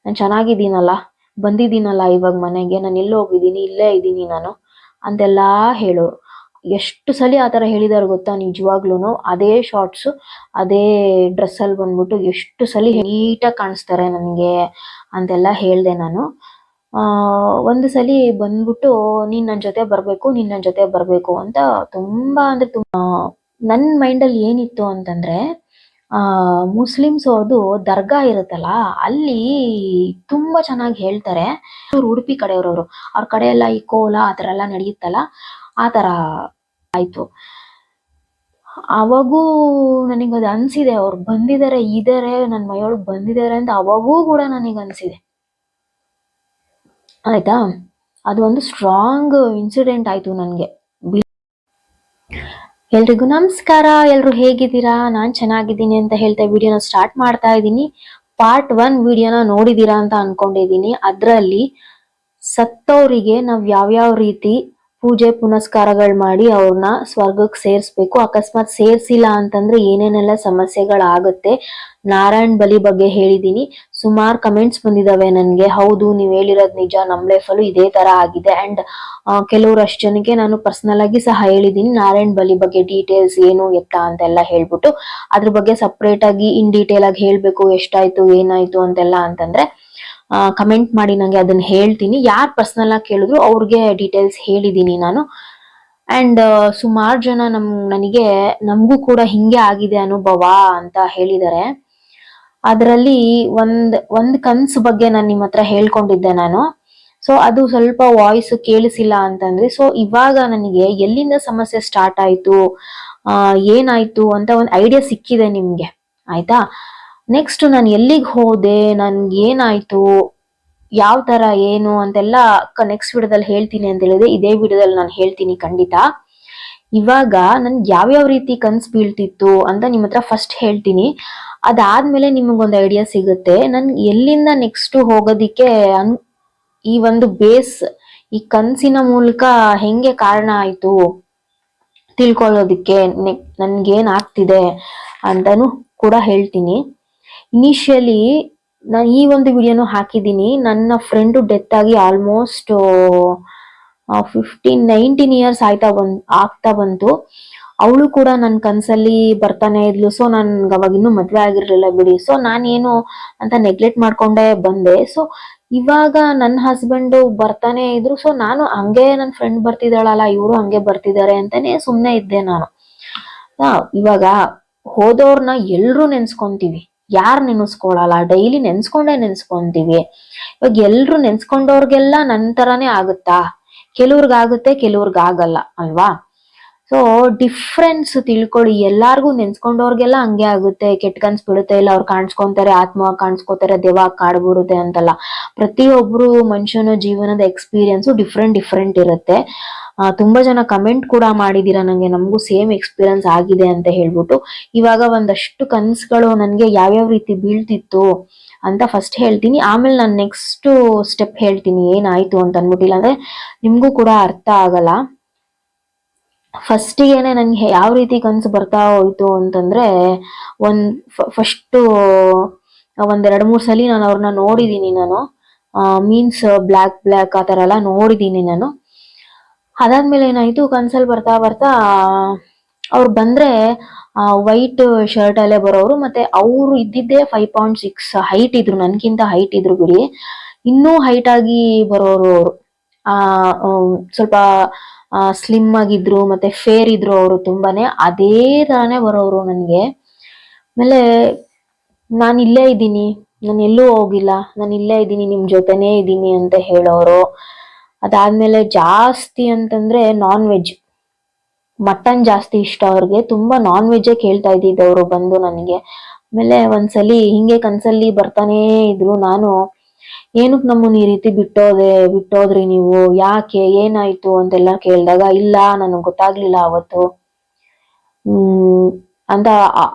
ನಾನು ಚೆನ್ನಾಗಿದ್ದೀನಲ್ಲ, ಬಂದಿದ್ದೀನಲ್ಲ ಇವಾಗ ಮನೆಗೆ, ನಾನು ಎಲ್ಲೋ ಹೋಗಿದ್ದೀನಿ, ಇಲ್ಲೇ ಇದ್ದೀನಿ ನಾನು ಅಂತೆಲ್ಲ ಹೇಳೋರು. ಎಷ್ಟು ಸಲ ಆ ಥರ ಹೇಳಿದಾರೆ ಗೊತ್ತಾ, ನಿಜವಾಗ್ಲೂ ಅದೇ ಶಾರ್ಟ್ಸು ಅದೇ ಡ್ರೆಸ್ಸಲ್ಲಿ ಬಂದ್ಬಿಟ್ಟು ಎಷ್ಟು ಸಲ ನೀಟಾಗಿ ಕಾಣಿಸ್ತಾರೆ ನನಗೆ ಅಂತೆಲ್ಲ ಹೇಳಿದೆ ನಾನು. ಒಂದು ಸಲ ಬಂದ್ಬಿಟ್ಟು ನೀನು ನನ್ನ ಜೊತೆ ಬರಬೇಕು, ನೀನು ನನ್ನ ಜೊತೆ ಬರಬೇಕು ಅಂತ ತುಂಬ ಅಂದರೆ ತುಂಬ ನನ್ನ ಮೈಂಡಲ್ಲಿ ಏನಿತ್ತು ಅಂತಂದರೆ, ಮುಸ್ಲಿಮ್ಸ್ ಅವ್ರದ್ದು ದರ್ಗಾ ಇರುತ್ತಲ್ಲ, ಅಲ್ಲಿ ತುಂಬ ಚೆನ್ನಾಗಿ ಹೇಳ್ತಾರೆ. ಅವ್ರು ಉಡುಪಿ ಕಡೆಯವ್ರವರು, ಅವ್ರ ಕಡೆ ಎಲ್ಲ ಈ ಕೋಲ ಆ ಥರ ಎಲ್ಲ ನಡೆಯುತ್ತಲ್ಲ, ಆ ಥರ ಆಯಿತು. ಅವಾಗೂ ನನಗದು ಅನಿಸಿದೆ, ಅವ್ರು ಬಂದಿದ್ದಾರೆ ಇದ್ದಾರೆ ನನ್ನ ಮೈಯೊಳಗೆ ಬಂದಿದ್ದಾರೆ ಅಂತ ಅವಾಗೂ ಕೂಡ ನನಗೆ ಅನಿಸಿದೆ ಆಯಿತಾ. ಅದು ಒಂದು ಸ್ಟ್ರಾಂಗ್ ಇನ್ಸಿಡೆಂಟ್ ಆಯಿತು ನನಗೆ. ಎಲ್ರಿಗೂ ನಮಸ್ಕಾರ, ಎಲ್ಲರೂ ಹೇಗಿದ್ದೀರಾ? ನಾನು ಚೆನ್ನಾಗಿದ್ದೀನಿ ಅಂತ ಹೇಳ್ತಾ ವಿಡಿಯೋನ ಸ್ಟಾರ್ಟ್ ಮಾಡ್ತಾ ಇದ್ದೀನಿ. ಪಾರ್ಟ್ 1 ವಿಡಿಯೋನ ನೋಡಿದ್ದೀರಾ ಅಂತ ಅನ್ಕೊಂಡಿದ್ದೀನಿ. ಅದರಲ್ಲಿ ಸತ್ತವರಿಗೆ ನಾವು ಯಾವ್ಯಾವ ರೀತಿ ಪೂಜೆ ಪುನಸ್ಕಾರಗಳು ಮಾಡಿ ಅವ್ರನ್ನ ಸ್ವರ್ಗಕ್ಕೆ ಸೇರಿಸ್ಬೇಕು, ಅಕಸ್ಮಾತ್ ಸೇರಿಸಿಲ್ಲ ಅಂತಂದ್ರೆ ಏನೇನೆಲ್ಲ ಸಮಸ್ಯೆಗಳಾಗುತ್ತೆ, ನಾರಾಯಣ್ ಬಲಿ ಬಗ್ಗೆ ಹೇಳಿದ್ದೀನಿ. ಸುಮಾರು ಕಮೆಂಟ್ಸ್ ಬಂದಿದ್ದಾವೆ ನನಗೆ, ಹೌದು ನೀವು ಹೇಳಿರೋದು ನಿಜ, ನಮ್ಮ ಲೈಫಲ್ಲೂ ಇದೇ ತರ ಆಗಿದೆ. ಅಂಡ್ ಕೆಲವರು ಅಷ್ಟು ಜನಕ್ಕೆ ನಾನು ಪರ್ಸನಲ್ ಆಗಿ ಸಹ ಹೇಳಿದ್ದೀನಿ ನಾರಾಯಣ್ ಬಲಿ ಬಗ್ಗೆ ಡೀಟೇಲ್ಸ್ ಏನು ಎತ್ತ ಅಂತೆಲ್ಲ ಹೇಳ್ಬಿಟ್ಟು. ಅದ್ರ ಬಗ್ಗೆ ಸಪ್ರೇಟ್ ಆಗಿ ಇನ್ ಡೀಟೇಲ್ ಆಗಿ ಹೇಳ್ಬೇಕು, ಎಷ್ಟಾಯ್ತು ಏನಾಯ್ತು ಅಂತೆಲ್ಲ ಅಂತಂದ್ರೆ ಕಮೆಂಟ್ ಮಾಡಿ ನಂಗೆ, ಅದನ್ನ ಹೇಳ್ತೀನಿ. ಯಾರು ಪರ್ಸನಲ್ ಆಗಿ ಕೇಳಿದ್ರು ಅವ್ರಿಗೆ ಡೀಟೇಲ್ಸ್ ಹೇಳಿದ್ದೀನಿ ನಾನು. ಅಂಡ್ ಸುಮಾರು ಜನ ನನಗೆ ನಮಗೂ ಕೂಡ ಹಿಂಗೆ ಆಗಿದೆ ಅನುಭವ ಅಂತ ಹೇಳಿದ್ದಾರೆ. ಅದರಲ್ಲಿ ಒಂದ್ ಕನ್ಸು ಬಗ್ಗೆ ನಾನು ನಿಮ್ಮ ಹತ್ರ ಹೇಳ್ಕೊಂಡಿದ್ದೆ ನಾನು. ಸೊ ಅದು ಸ್ವಲ್ಪ ವಾಯ್ಸ್ ಕೇಳಿಸಿಲ್ಲ ಅಂತಂದ್ರೆ, ಸೊ ಇವಾಗ ನನಗೆ ಎಲ್ಲಿಂದ ಸಮಸ್ಯೆ ಸ್ಟಾರ್ಟ್ ಆಯ್ತು, ಏನಾಯ್ತು ಅಂತ ಒಂದು ಐಡಿಯಾ ಸಿಕ್ಕಿದೆ ನಿಮ್ಗೆ, ಆಯ್ತಾ. ನೆಕ್ಸ್ಟ್ ನಾನು ಎಲ್ಲಿಗೆ ಹೋದೆ, ನನ್ಗೆ ಏನಾಯ್ತು, ಯಾವ ತರ ಏನು ಅಂತೆಲ್ಲ ನೆಕ್ಸ್ಟ್ ವಿಡಿಯೋದಲ್ಲಿ ಹೇಳ್ತೀನಿ ಅಂತ ಹೇಳಿದ್ರೆ, ಇದೇ ವಿಡಿಯೋದಲ್ಲಿ ನಾನು ಹೇಳ್ತೀನಿ ಖಂಡಿತ. ಇವಾಗ ನನ್ಗೆ ಯಾವ್ಯಾವ ರೀತಿ ಕನ್ಸು ಬೀಳ್ತಿತ್ತು ಅಂತ ನಿಮ್ಮ ಹತ್ರ ಫಸ್ಟ್ ಹೇಳ್ತೀನಿ. ಅದಾದ್ಮೇಲೆ ನಿಮಗೊಂದು ಐಡಿಯಾ ಸಿಗುತ್ತೆ ನನ್ ಎಲ್ಲಿಂದ ನೆಕ್ಸ್ಟ್ ಹೋಗೋದಿಕ್ಕೆ ಈ ಒಂದು ಬೇಸ್, ಈ ಕನ್ಸಿನ ಮೂಲಕ ಹೆಂಗೆ ಕಾರಣ ಆಯ್ತು ತಿಳ್ಕೊಳ್ಳೋದಿಕ್ಕೆ, ನನ್ಗೇನ್ ಆಗ್ತಿದೆ ಅಂತಾನು ಕೂಡ ಹೇಳ್ತೀನಿ. ಇನಿಷಿಯಲಿ ನಾನು ಈ ಒಂದು ವಿಡಿಯೋನು ಹಾಕಿದ್ದೀನಿ. ನನ್ನ ಫ್ರೆಂಡು ಡೆತ್ ಆಗಿ ಆಲ್ಮೋಸ್ಟ್ 19 ಇಯರ್ಸ್ ಆಗ್ತಾ ಬಂತು. ಅವಳು ಕೂಡ ನನ್ನ ಕನ್ಸಲ್ಲಿ ಬರ್ತಾನೆ ಇದ್ಲು. ಸೊ ನನ್ಗೆ ಅವಾಗ ಇನ್ನೂ ಮದ್ವೆ ಆಗಿರ್ಲಿಲ್ಲ ಬಿಡಿ. ಸೊ ನಾನೇನು ಅಂತ ನೆಗ್ಲೆಕ್ಟ್ ಮಾಡ್ಕೊಂಡೇ ಬಂದೆ. ಸೊ ಇವಾಗ ನನ್ನ ಹಸ್ಬೆಂಡ್ ಬರ್ತಾನೆ ಇದ್ರು. ಸೊ ನಾನು ಹಂಗೆ ನನ್ನ ಫ್ರೆಂಡ್ ಬರ್ತಿದ್ದಾಳಲ್ಲ, ಇವರು ಹಂಗೆ ಬರ್ತಿದ್ದಾರೆ ಅಂತಾನೆ ಸುಮ್ಮನೆ ಇದ್ದೆ ನಾನು. ಇವಾಗ ಹೋದವ್ರನ್ನ ಎಲ್ರೂ ನೆನ್ಸ್ಕೊಂತೀವಿ, ಯಾರು ನೆನೆಸ್ಕೊಳಲ್ಲ, ಡೈಲಿ ನೆನ್ಸ್ಕೊಂತೀವಿ. ಇವಾಗ ಎಲ್ರು ನೆನ್ಸ್ಕೊಂಡವ್ರಿಗೆಲ್ಲ ನನ್ನ ತರಾನೇ ಆಗುತ್ತಾ? ಕೆಲವ್ರಿಗಾಗುತ್ತೆ, ಕೆಲವ್ರಿಗಾಗಲ್ಲ ಅಲ್ವಾ. ಸೊ ಡಿಫ್ರೆನ್ಸ್ ತಿಳ್ಕೊಳ್ಳಿ. ಎಲ್ಲಾರ್ಗು ನೆನ್ಸ್ಕೊಂಡವ್ರಿಗೆಲ್ಲ ಹಂಗೆ ಆಗುತ್ತೆ, ಕೆಟ್ಟ ಕನ್ಸ್ ಬಿಡುತ್ತೆ, ಇಲ್ಲ ಅವ್ರು ಕಾಣಿಸ್ಕೊಂತಾರೆ, ಆತ್ಮ ಕಾಣಿಸ್ಕೋತಾರೆ, ದೆವ್ವ ಕಾಡ್ಬಿಡುತ್ತೆ ಅಂತಲ್ಲ. ಪ್ರತಿಯೊಬ್ರು ಮನುಷ್ಯನ ಜೀವನದ ಎಕ್ಸ್ಪೀರಿಯನ್ಸು ಡಿಫ್ರೆಂಟ್ ಇರುತ್ತೆ. ತುಂಬಾ ಜನ ಕಮೆಂಟ್ ಕೂಡ ಮಾಡಿದೀರಾ ನಂಗೆ, ನಮಗೂ ಸೇಮ್ ಎಕ್ಸ್ಪೀರಿಯನ್ಸ್ ಆಗಿದೆ ಅಂತ ಹೇಳ್ಬಿಟ್ಟು. ಇವಾಗ ಒಂದಷ್ಟು ಕನ್ಸುಗಳು ನನ್ಗೆ ಯಾವ್ಯಾವ ರೀತಿ ಬೀಳ್ತಿತ್ತು ಅಂತ ಫಸ್ಟ್ ಹೇಳ್ತೀನಿ. ಆಮೇಲೆ ನಾನು ನೆಕ್ಸ್ಟ್ ಸ್ಟೆಪ್ ಹೇಳ್ತೀನಿ ಏನಾಯ್ತು ಅಂತ ಅನ್ಬಿಟ್ಟಿಲ್ಲ ಅಂದ್ರೆ ನಿಮ್ಗೂ ಕೂಡ ಅರ್ಥ ಆಗಲ್ಲ. ಫಸ್ಟಿಗೇನೆ ನನ್ಗೆ ಯಾವ ರೀತಿ ಕನ್ಸು ಬರ್ತಾ ಹೋಯ್ತು ಅಂತಂದ್ರೆ, ಫಸ್ಟ್ ಒಂದ್ 2-3 ಸಲ ನಾನು ಅವ್ರನ್ನ ನೋಡಿದೀನಿ. ನಾನು ಮೀನ್ಸ್ ಬ್ಲ್ಯಾಕ್ ಆ ತರ ಎಲ್ಲ ನೋಡಿದೀನಿ ನಾನು. ಅದಾದ್ಮೇಲೆ ಏನಾಯ್ತು, ಕನ್ಸಲ್ಲಿ ಬರ್ತಾ ಅವ್ರು ಬಂದ್ರೆ ವೈಟ್ ಶರ್ಟ್ ಅಲ್ಲೇ ಬರೋರು. ಮತ್ತೆ ಅವ್ರು ಇದ್ದಿದ್ದೇ 5.6 ಹೈಟ್ ಇದ್ರು, ನನ್ಗಿಂತ ಹೈಟ್ ಇದ್ರು ಬಿಡಿ. ಇನ್ನೂ ಹೈಟ್ ಆಗಿ ಬರೋರು ಅವರು. ಸ್ವಲ್ಪ ಸ್ಲಿಮ್ ಆಗಿದ್ರು, ಮತ್ತೆ ಫೇರ್ ಇದ್ರು ಅವರು ತುಂಬಾನೇ. ಅದೇ ತರಾನೇ ಬರೋರು ನನ್ಗೆ. ಆಮೇಲೆ ನಾನು ಇಲ್ಲೇ ಇದ್ದೀನಿ, ನಾನು ಎಲ್ಲೂ ಹೋಗಿಲ್ಲ, ನಾನು ಇಲ್ಲೇ ಇದ್ದೀನಿ, ನಿಮ್ ಜೊತೆನೇ ಇದ್ದೀನಿ ಅಂತ ಹೇಳೋರು. ಅದಾದ್ಮೇಲೆ ಜಾಸ್ತಿ ಅಂತಂದ್ರೆ ನಾನ್ ವೆಜ್, ಮಟನ್ ಜಾಸ್ತಿ ಇಷ್ಟ ಅವ್ರಿಗೆ. ತುಂಬಾ ನಾನ್ ವೆಜ್ಜೇ ಕೇಳ್ತಾ ಇದ್ದಿದ್ದವ್ರು ಬಂದು ನನಗೆ. ಆಮೇಲೆ ಒಂದ್ಸಲಿ ಹಿಂಗೆ ಕನ್ಸಲ್ಲಿ ಬರ್ತಾನೇ ಇದ್ರು. ನಾನು ಏನಕ್ ನಮ್ಮನ್ನ ಈ ರೀತಿ ಬಿಟ್ಟೋದ್ರಿ ನೀವು, ಯಾಕೆ, ಏನಾಯ್ತು ಅಂತೆಲ್ಲ ಕೇಳಿದಾಗ, ಇಲ್ಲ ನನಗ್ ಗೊತ್ತಾಗ್ಲಿಲ್ಲ ಅವತ್ತು ಅಂತ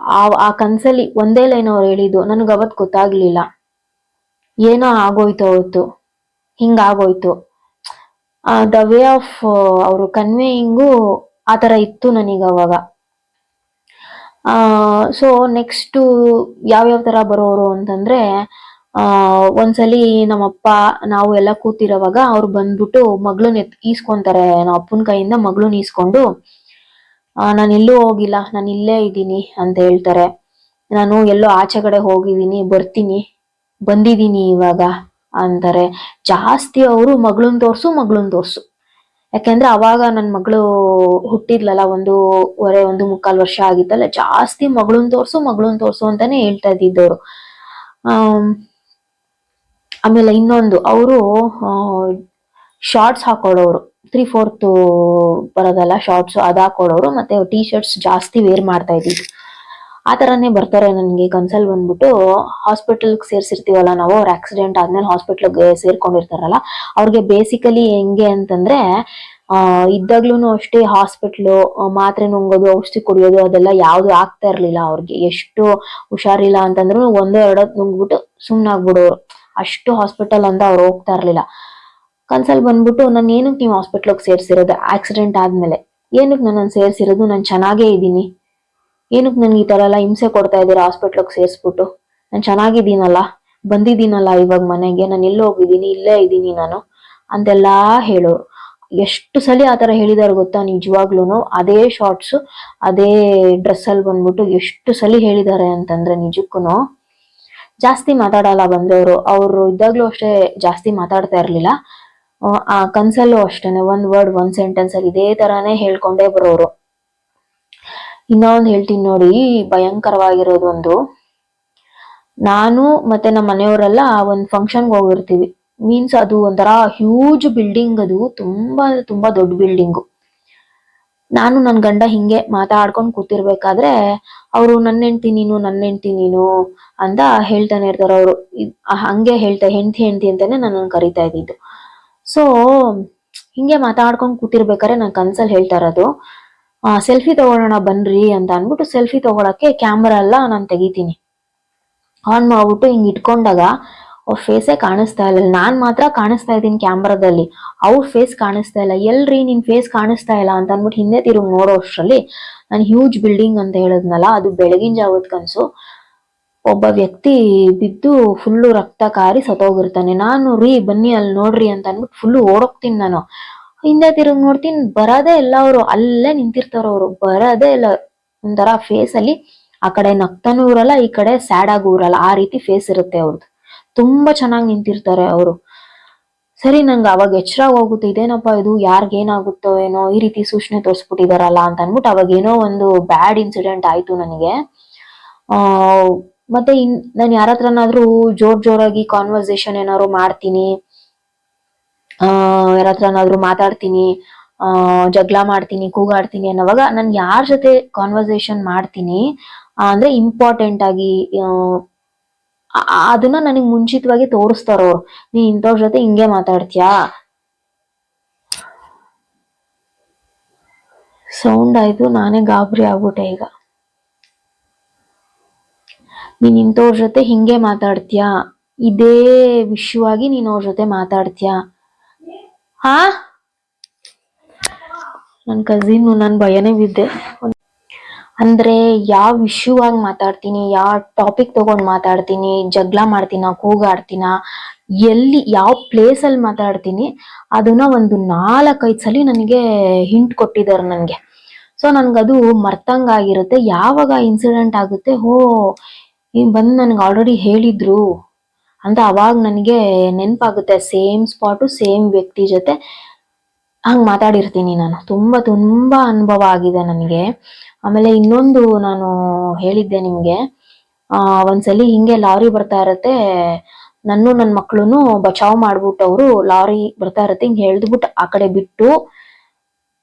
ಆ ಕನ್ಸಲ್ಲಿ ಒಂದೇ ಲೈನ್ ಅವ್ರು ಹೇಳಿದ್ದು, ನನಗ್ ಅವತ್ ಗೊತ್ತಾಗ್ಲಿಲ್ಲ, ಏನೋ ಆಗೋಯ್ತು ಅವತ್ತು, ಹಿಂಗಾಗೋಯ್ತು. ದ ವೇ ಆಫ್ ಅವರು ಕನ್ವೇಯಿಂಗು ಆ ತರ ಇತ್ತು ನನಗೆ ಅವಾಗ. ಸೊ ನೆಕ್ಸ್ಟ್ ಯಾವ್ಯಾವ ತರ ಬರೋರು ಅಂತಂದ್ರೆ, ಒಂದ್ಸಲಿ ನಮ್ಮಪ್ಪ ನಾವು ಎಲ್ಲ ಕೂತಿರೋವಾಗ ಅವ್ರು ಬಂದ್ಬಿಟ್ಟು ಮಗಳನ್ನ ಈಸ್ಕೊಂತಾರೆ, ನಮ್ಮ ಅಪ್ಪನ ಕೈಯಿಂದ ಮಗಳನ್ನ ಈಸ್ಕೊಂಡು ನಾನು ಎಲ್ಲೂ ಹೋಗಿಲ್ಲ, ನಾನು ಇಲ್ಲೇ ಇದ್ದೀನಿ ಅಂತ ಹೇಳ್ತಾರೆ. ನಾನು ಎಲ್ಲೋ ಆಚೆ ಕಡೆ ಹೋಗಿದ್ದೀನಿ, ಬಂದಿದ್ದೀನಿ ಇವಾಗ ಅಂತಾರೆ. ಜಾಸ್ತಿ ಅವರು ಮಗಳನ್ನ ತೋರ್ಸು. ಯಾಕೆಂದ್ರೆ ಅವಾಗ ನನ್ನ ಮಗಳು ಹುಟ್ಟಿದ್ಲಲ್ಲ, 1.5 ವರ್ಷ ಆಗಿತ್ತಲ್ಲ, ಜಾಸ್ತಿ ಮಗಳನ್ನ ತೋರ್ಸು ಅಂತಾನೆ ಹೇಳ್ತಾ ಇದ್ದಿದ್ದವ್ರು. ಆಮೇಲೆ ಇನ್ನೊಂದು, ಅವರು ಶಾರ್ಟ್ಸ್ ಹಾಕೊಳ್ಳೋರು, 3/4 ಬರೋದಲ್ಲ ಶಾರ್ಟ್ಸ್, ಅದ್ ಹಾಕೊಳ್ಳೋರು. ಮತ್ತೆ ಟೀ ಶರ್ಟ್ಸ್ ಜಾಸ್ತಿ ವೇರ್ ಮಾಡ್ತಾ ಇದ್ದಿದ್ದು. ಆ ತರನೇ ಬರ್ತಾರೆ ನನ್ಗೆ ಕನ್ಸಲ್ ಬಂದ್ಬಿಟ್ಟು. ಹಾಸ್ಪಿಟಲ್ಗೆ ಸೇರ್ಸಿರ್ತೀವಲ್ಲ ನಾವು, ಅವ್ರ ಆಕ್ಸಿಡೆಂಟ್ ಆದ್ಮೇಲೆ ಹಾಸ್ಪಿಟ್ಲ್ಗೆ ಸೇರ್ಕೊಂಡಿರ್ತಾರಲ್ಲ, ಅವ್ರಿಗೆ ಬೇಸಿಕಲಿ ಹೆಂಗೆ ಅಂತಂದ್ರೆ ಇದ್ದಾಗ್ಲೂ ಅಷ್ಟೇ ಹಾಸ್ಪಿಟ್ಲು, ಮಾತ್ರೆ ನುಂಗೋದು, ಔಷಧಿ ಕುಡಿಯೋದು ಅದೆಲ್ಲ ಯಾವ್ದು ಆಗ್ತಾ ಇರ್ಲಿಲ್ಲ ಅವ್ರಿಗೆ. ಎಷ್ಟು ಹುಷಾರಿಲ್ಲ ಅಂತಂದ್ರು 1-2 ನುಂಗ್ಬಿಟ್ಟು ಸುಮ್ನಾಗ್ಬಿಡೋರು, ಅಷ್ಟು ಹಾಸ್ಪಿಟಲ್ ಅಂತ ಅವ್ರು ಹೋಗ್ತಾ ಇರ್ಲಿಲ್ಲ. ಕನ್ಸಲ್ ಬಂದ್ಬಿಟ್ಟು, ನಾನು ಏನಕ್ಕೆ ನೀವು ಹಾಸ್ಪಿಟ್ಲಿಗೆ ಸೇರ್ಸಿರೋದು ಆಕ್ಸಿಡೆಂಟ್ ಆದ್ಮೇಲೆ, ಏನಕ್ಕೆ ನನ್ನ ಸೇರ್ಸಿರೋದು, ನಾನು ಚೆನ್ನಾಗೇ ಇದ್ದೀನಿ, ಏನಕ್ಕೆ ನನ್ಗೆ ಈ ತರ ಎಲ್ಲ ಹಿಂಸೆ ಕೊಡ್ತಾ ಇದ್ದೀರಾ ಹಾಸ್ಪಿಟ್ಲಿಗೆ ಸೇರ್ಸ್ಬಿಟ್ಟು, ನಾನು ಚೆನ್ನಾಗಿದ್ದೀನಲ್ಲ, ಬಂದಿದ್ದೀನಲ್ಲ ಇವಾಗ ಮನೆಗೆ, ನಾನು ಎಲ್ಲೋ ಹೋಗಿದ್ದೀನಿ, ಇಲ್ಲೇ ಇದ್ದೀನಿ ನಾನು ಅಂತೆಲ್ಲಾ ಹೇಳೋರು. ಎಷ್ಟು ಸಲ ಆತರ ಹೇಳಿದಾರೆ ಗೊತ್ತಾ, ನಿಜವಾಗ್ಲೂನು. ಅದೇ ಶಾರ್ಟ್ಸ್ ಅದೇ ಡ್ರೆಸ್ ಅಲ್ಲಿ ಬಂದ್ಬಿಟ್ಟು ಎಷ್ಟು ಸಲ ಹೇಳಿದ್ದಾರೆ ಅಂತಂದ್ರೆ ನಿಜಕ್ಕೂನು. ಜಾಸ್ತಿ ಮಾತಾಡಲ್ಲ ಬಂದವರು, ಅವ್ರು ಇದ್ದಾಗ್ಲೂ ಅಷ್ಟೇ ಜಾಸ್ತಿ ಮಾತಾಡ್ತಾ ಇರ್ಲಿಲ್ಲ. ಆ ಕನ್ಸಲ್ಲೂ ಅಷ್ಟೇನೆ, 1 ವರ್ಡ್ 1 ಸೆಂಟೆನ್ಸ್ ಅಲ್ಲಿ ಇದೇ ತರಾನೇ ಹೇಳ್ಕೊಂಡೇ ಬರೋರು. ಇನ್ನೊಂದು ಹೇಳ್ತೀನಿ ನೋಡಿ, ಭಯಂಕರವಾಗಿರೋದು ಒಂದು, ನಾನು ಮತ್ತೆ ನಮ್ಮ ಮನೆಯವರೆಲ್ಲ ಒಂದ್ ಫಂಕ್ಷನ್ಗೆ ಹೋಗಿರ್ತೀವಿ. ಮೀನ್ಸ್ ಅದು ಒಂಥರ ಹ್ಯೂಜ್ ಬಿಲ್ಡಿಂಗ್, ಅದು ತುಂಬಾ ದೊಡ್ಡ ಬಿಲ್ಡಿಂಗು. ನಾನು ನನ್ ಗಂಡ ಹಿಂಗೆ ಮಾತಾಡ್ಕೊಂಡು ಕೂತಿರ್ಬೇಕಾದ್ರೆ ಅವರು ನನ್ನ ಹೆಂಡ್ತಿ ನೀನು ಅಂತ ಹೇಳ್ತಾನೆ ಇರ್ತಾರ. ಅವರು ಹಂಗೆ ಹೆಂಡ್ತಿ ಅಂತಾನೆ ನನ್ನ ಕರಿತಾ ಇದ್ದಿದ್ದು. ಸೊ ಹಿಂಗೆ ಮಾತಾಡ್ಕೊಂಡು ಕೂತಿರ್ಬೇಕಾದ್ರೆ ನನ್ ಕನ್ಸಲ್ಲಿ ಹೇಳ್ತಾ ಇರೋದು, ಸೆಲ್ಫಿ ತಗೊಳ್ಳೋಣ ಬನ್ರಿ ಅಂತ ಅನ್ಬಿಟ್ಟು ಸೆಲ್ಫಿ ತಗೊಳಕ್ಕೆ ಕ್ಯಾಮ್ರಾ ಎಲ್ಲ ನಾನು ತೆಗಿತೀನಿ. ಆನ್ ಮಾಡ್ಬಿಟ್ಟು ಹಿಂಗ್ ಇಟ್ಕೊಂಡಾಗ ಅವ್ರ ಫೇಸೇ ಕಾಣಿಸ್ತಾ ಇಲ್ಲ, ನಾನ್ ಮಾತ್ರ ಕಾಣಿಸ್ತಾ ಇದ್ದೀನಿ ಕ್ಯಾಮ್ರಾದಲ್ಲಿ, ಅವ್ರ ಫೇಸ್ ಕಾಣಿಸ್ತಾ ಇಲ್ಲ. ಎಲ್ರಿ ನಿನ್ ಫೇಸ್ ಕಾಣಿಸ್ತಾ ಇಲ್ಲ ಅಂತ ಅನ್ಬಿಟ್ಟು ಹಿಂದೆ ತಿರುಗಿ ನೋಡೋ ಅಷ್ಟ್ರಲ್ಲಿ ನಾನು ಹ್ಯೂಜ್ ಬಿಲ್ಡಿಂಗ್ ಅಂತ ಹೇಳಿದ್ನಲ್ಲ, ಅದು ಬೆಳಗಿನ ಜಾವದ ಕನ್ಸು. ಒಬ್ಬ ವ್ಯಕ್ತಿ ಬಿದ್ದು ಫುಲ್ಲು ರಕ್ತ ಕಾರಿ ಸತ್ತೋಗಿರ್ತಾನೆ. ನಾನು ಬನ್ನಿ ಅಲ್ಲಿ ನೋಡ್ರಿ ಅಂತ ಅನ್ಬಿಟ್ಟು ಫುಲ್ಲು ಓಡೋಗ್ತೀನಿ. ನಾನು ಹಿಂದೆ ತಿರುಗಿ ನೋಡ್ತೀನಿ, ಬರೋದೇ ಇಲ್ಲ. ಅವರು ಅಲ್ಲೇ ನಿಂತಿರ್ತಾರ, ಅವರು ಬರೋದೇ ಇಲ್ಲ. ಒಂಥರ ಫೇಸ್ ಅಲ್ಲಿ ಆ ಕಡೆ ನಗ್ತಾನೂ ಇರಲ್ಲ, ಈ ಕಡೆ ಸ್ಯಾಡ್ ಆಗೂ ಇರಲ್ಲ, ಆ ರೀತಿ ಫೇಸ್ ಇರುತ್ತೆ ಅವ್ರದ್ದು. ತುಂಬಾ ಚೆನ್ನಾಗಿ ನಿಂತಿರ್ತಾರೆ ಅವರು. ಸರಿ, ನಂಗೆ ಅವಾಗ ಎಚ್ಚರ ಹೋಗುತ್ತೆ, ಇದೇನಪ್ಪ ಇದು, ಯಾರಿಗೇನಾಗುತ್ತೋ ಏನೋ, ಈ ರೀತಿ ಸೂಚನೆ ತೋರಿಸ್ಬಿಟ್ಟಿದಾರಲ್ಲ ಅಂತ ಅನ್ಬಿಟ್ಟು ಅವಾಗ ಏನೋ ಒಂದು ಬ್ಯಾಡ್ ಇನ್ಸಿಡೆಂಟ್ ಆಯ್ತು ನನಗೆ. ಮತ್ತೆ ನಾನು ಯಾರ ಹತ್ರನಾದ್ರೂ ಜೋರಾಗಿ ಕಾನ್ವರ್ಸೇಷನ್ ಏನಾದ್ರು ಮಾಡ್ತೀನಿ, ಯಾರ ಹತ್ರನಾದ್ರೂ ಮಾತಾಡ್ತೀನಿ, ಜಗಳ ಮಾಡ್ತೀನಿ, ಕೂಗಾಡ್ತೀನಿ ಅನ್ನೋವಾಗ ನಾನು ಯಾರ ಜೊತೆ ಕಾನ್ವರ್ಸೇಷನ್ ಮಾಡ್ತೀನಿ ಅಂದ್ರೆ ಇಂಪಾರ್ಟೆಂಟ್ ಆಗಿ ಅದನ್ನ ನನಗ್ ಮುಂಚಿತವಾಗಿ ತೋರಿಸ್ತಾರ ಅವ್ರು. ನೀನ್ ಇಂಥವ್ರ ಜೊತೆ ಹಿಂಗೆ ಮಾತಾಡ್ತೀಯಾ, ಸೌಂಡ್ ಆಯ್ತು, ನಾನೇ ಗಾಬರಿ ಆಗ್ಬಿಟ್ಟೆ ಈಗ. ನೀನ್ ಇಂಥವ್ರ ಜೊತೆ ಹಿಂಗೆ ಮಾತಾಡ್ತೀಯಾ, ಇದೇ ವಿಷಯವಾಗಿ ನೀನ್ ಅವ್ರ ಜೊತೆ ಮಾತಾಡ್ತೀಯಾ. ಹಾ, ನನ್ ಕಸಿನ್, ನನ್ ಭಯನೇ ಬಿದ್ದೆ. ಅಂದ್ರೆ ಯಾವ ವಿಷಯವಾಗಿ ಮಾತಾಡ್ತೀನಿ, ಯಾವ ಟಾಪಿಕ್ ತಗೊಂಡ್ ಮಾತಾಡ್ತೀನಿ, ಜಗಳ ಮಾಡ್ತೀನ, ಕೂಗಾಡ್ತೀನ, ಎಲ್ಲಿ ಯಾವ ಪ್ಲೇಸ್ ಅಲ್ಲಿ ಮಾತಾಡ್ತೀನಿ, ಅದನ್ನ ಒಂದು 4-5 ಸಲ ನನಗೆ ಹಿಂಟ್ ಕೊಟ್ಟಿದ್ದಾರೆ ನನ್ಗೆ. ಸೊ ನನ್ಗದು ಮರ್ತಂಗಾಗಿರುತ್ತೆ. ಯಾವಾಗ ಇನ್ಸಿಡೆಂಟ್ ಆಗುತ್ತೆ, ಬಂದ್ ನನ್ಗೆ ಆಲ್ರೆಡಿ ಹೇಳಿದ್ರು ಅಂತ ಅವಾಗ ನನಗೆ ನೆನಪಾಗುತ್ತೆ. ಸೇಮ್ ಸ್ಪಾಟು, ಸೇಮ್ ವ್ಯಕ್ತಿ ಜೊತೆ ಹಂಗ್ ಮಾತಾಡಿರ್ತೀನಿ ನಾನು. ತುಂಬಾ ಅನುಭವ ಆಗಿದೆ ನನಗೆ. ಆಮೇಲೆ ಇನ್ನೊಂದು ನಾನು ಹೇಳಿದ್ದೆ ನಿಮ್ಗೆ, ಒಂದ್ಸಲಿ ಹಿಂಗೆ ಲಾರಿ ಬರ್ತಾ ಇರತ್ತೆ, ನನ್ನ ಮಕ್ಳುನು ಬಚಾವ್ ಮಾಡ್ಬಿಟ್ಟು ಅವರು ಲಾರಿ ಬರ್ತಾ ಇರತ್ತೆ ಹಿಂಗ್ ಹೇಳ್ದ್ಬಿಟ್ಟು ಆ ಕಡೆ ಬಿಟ್ಟು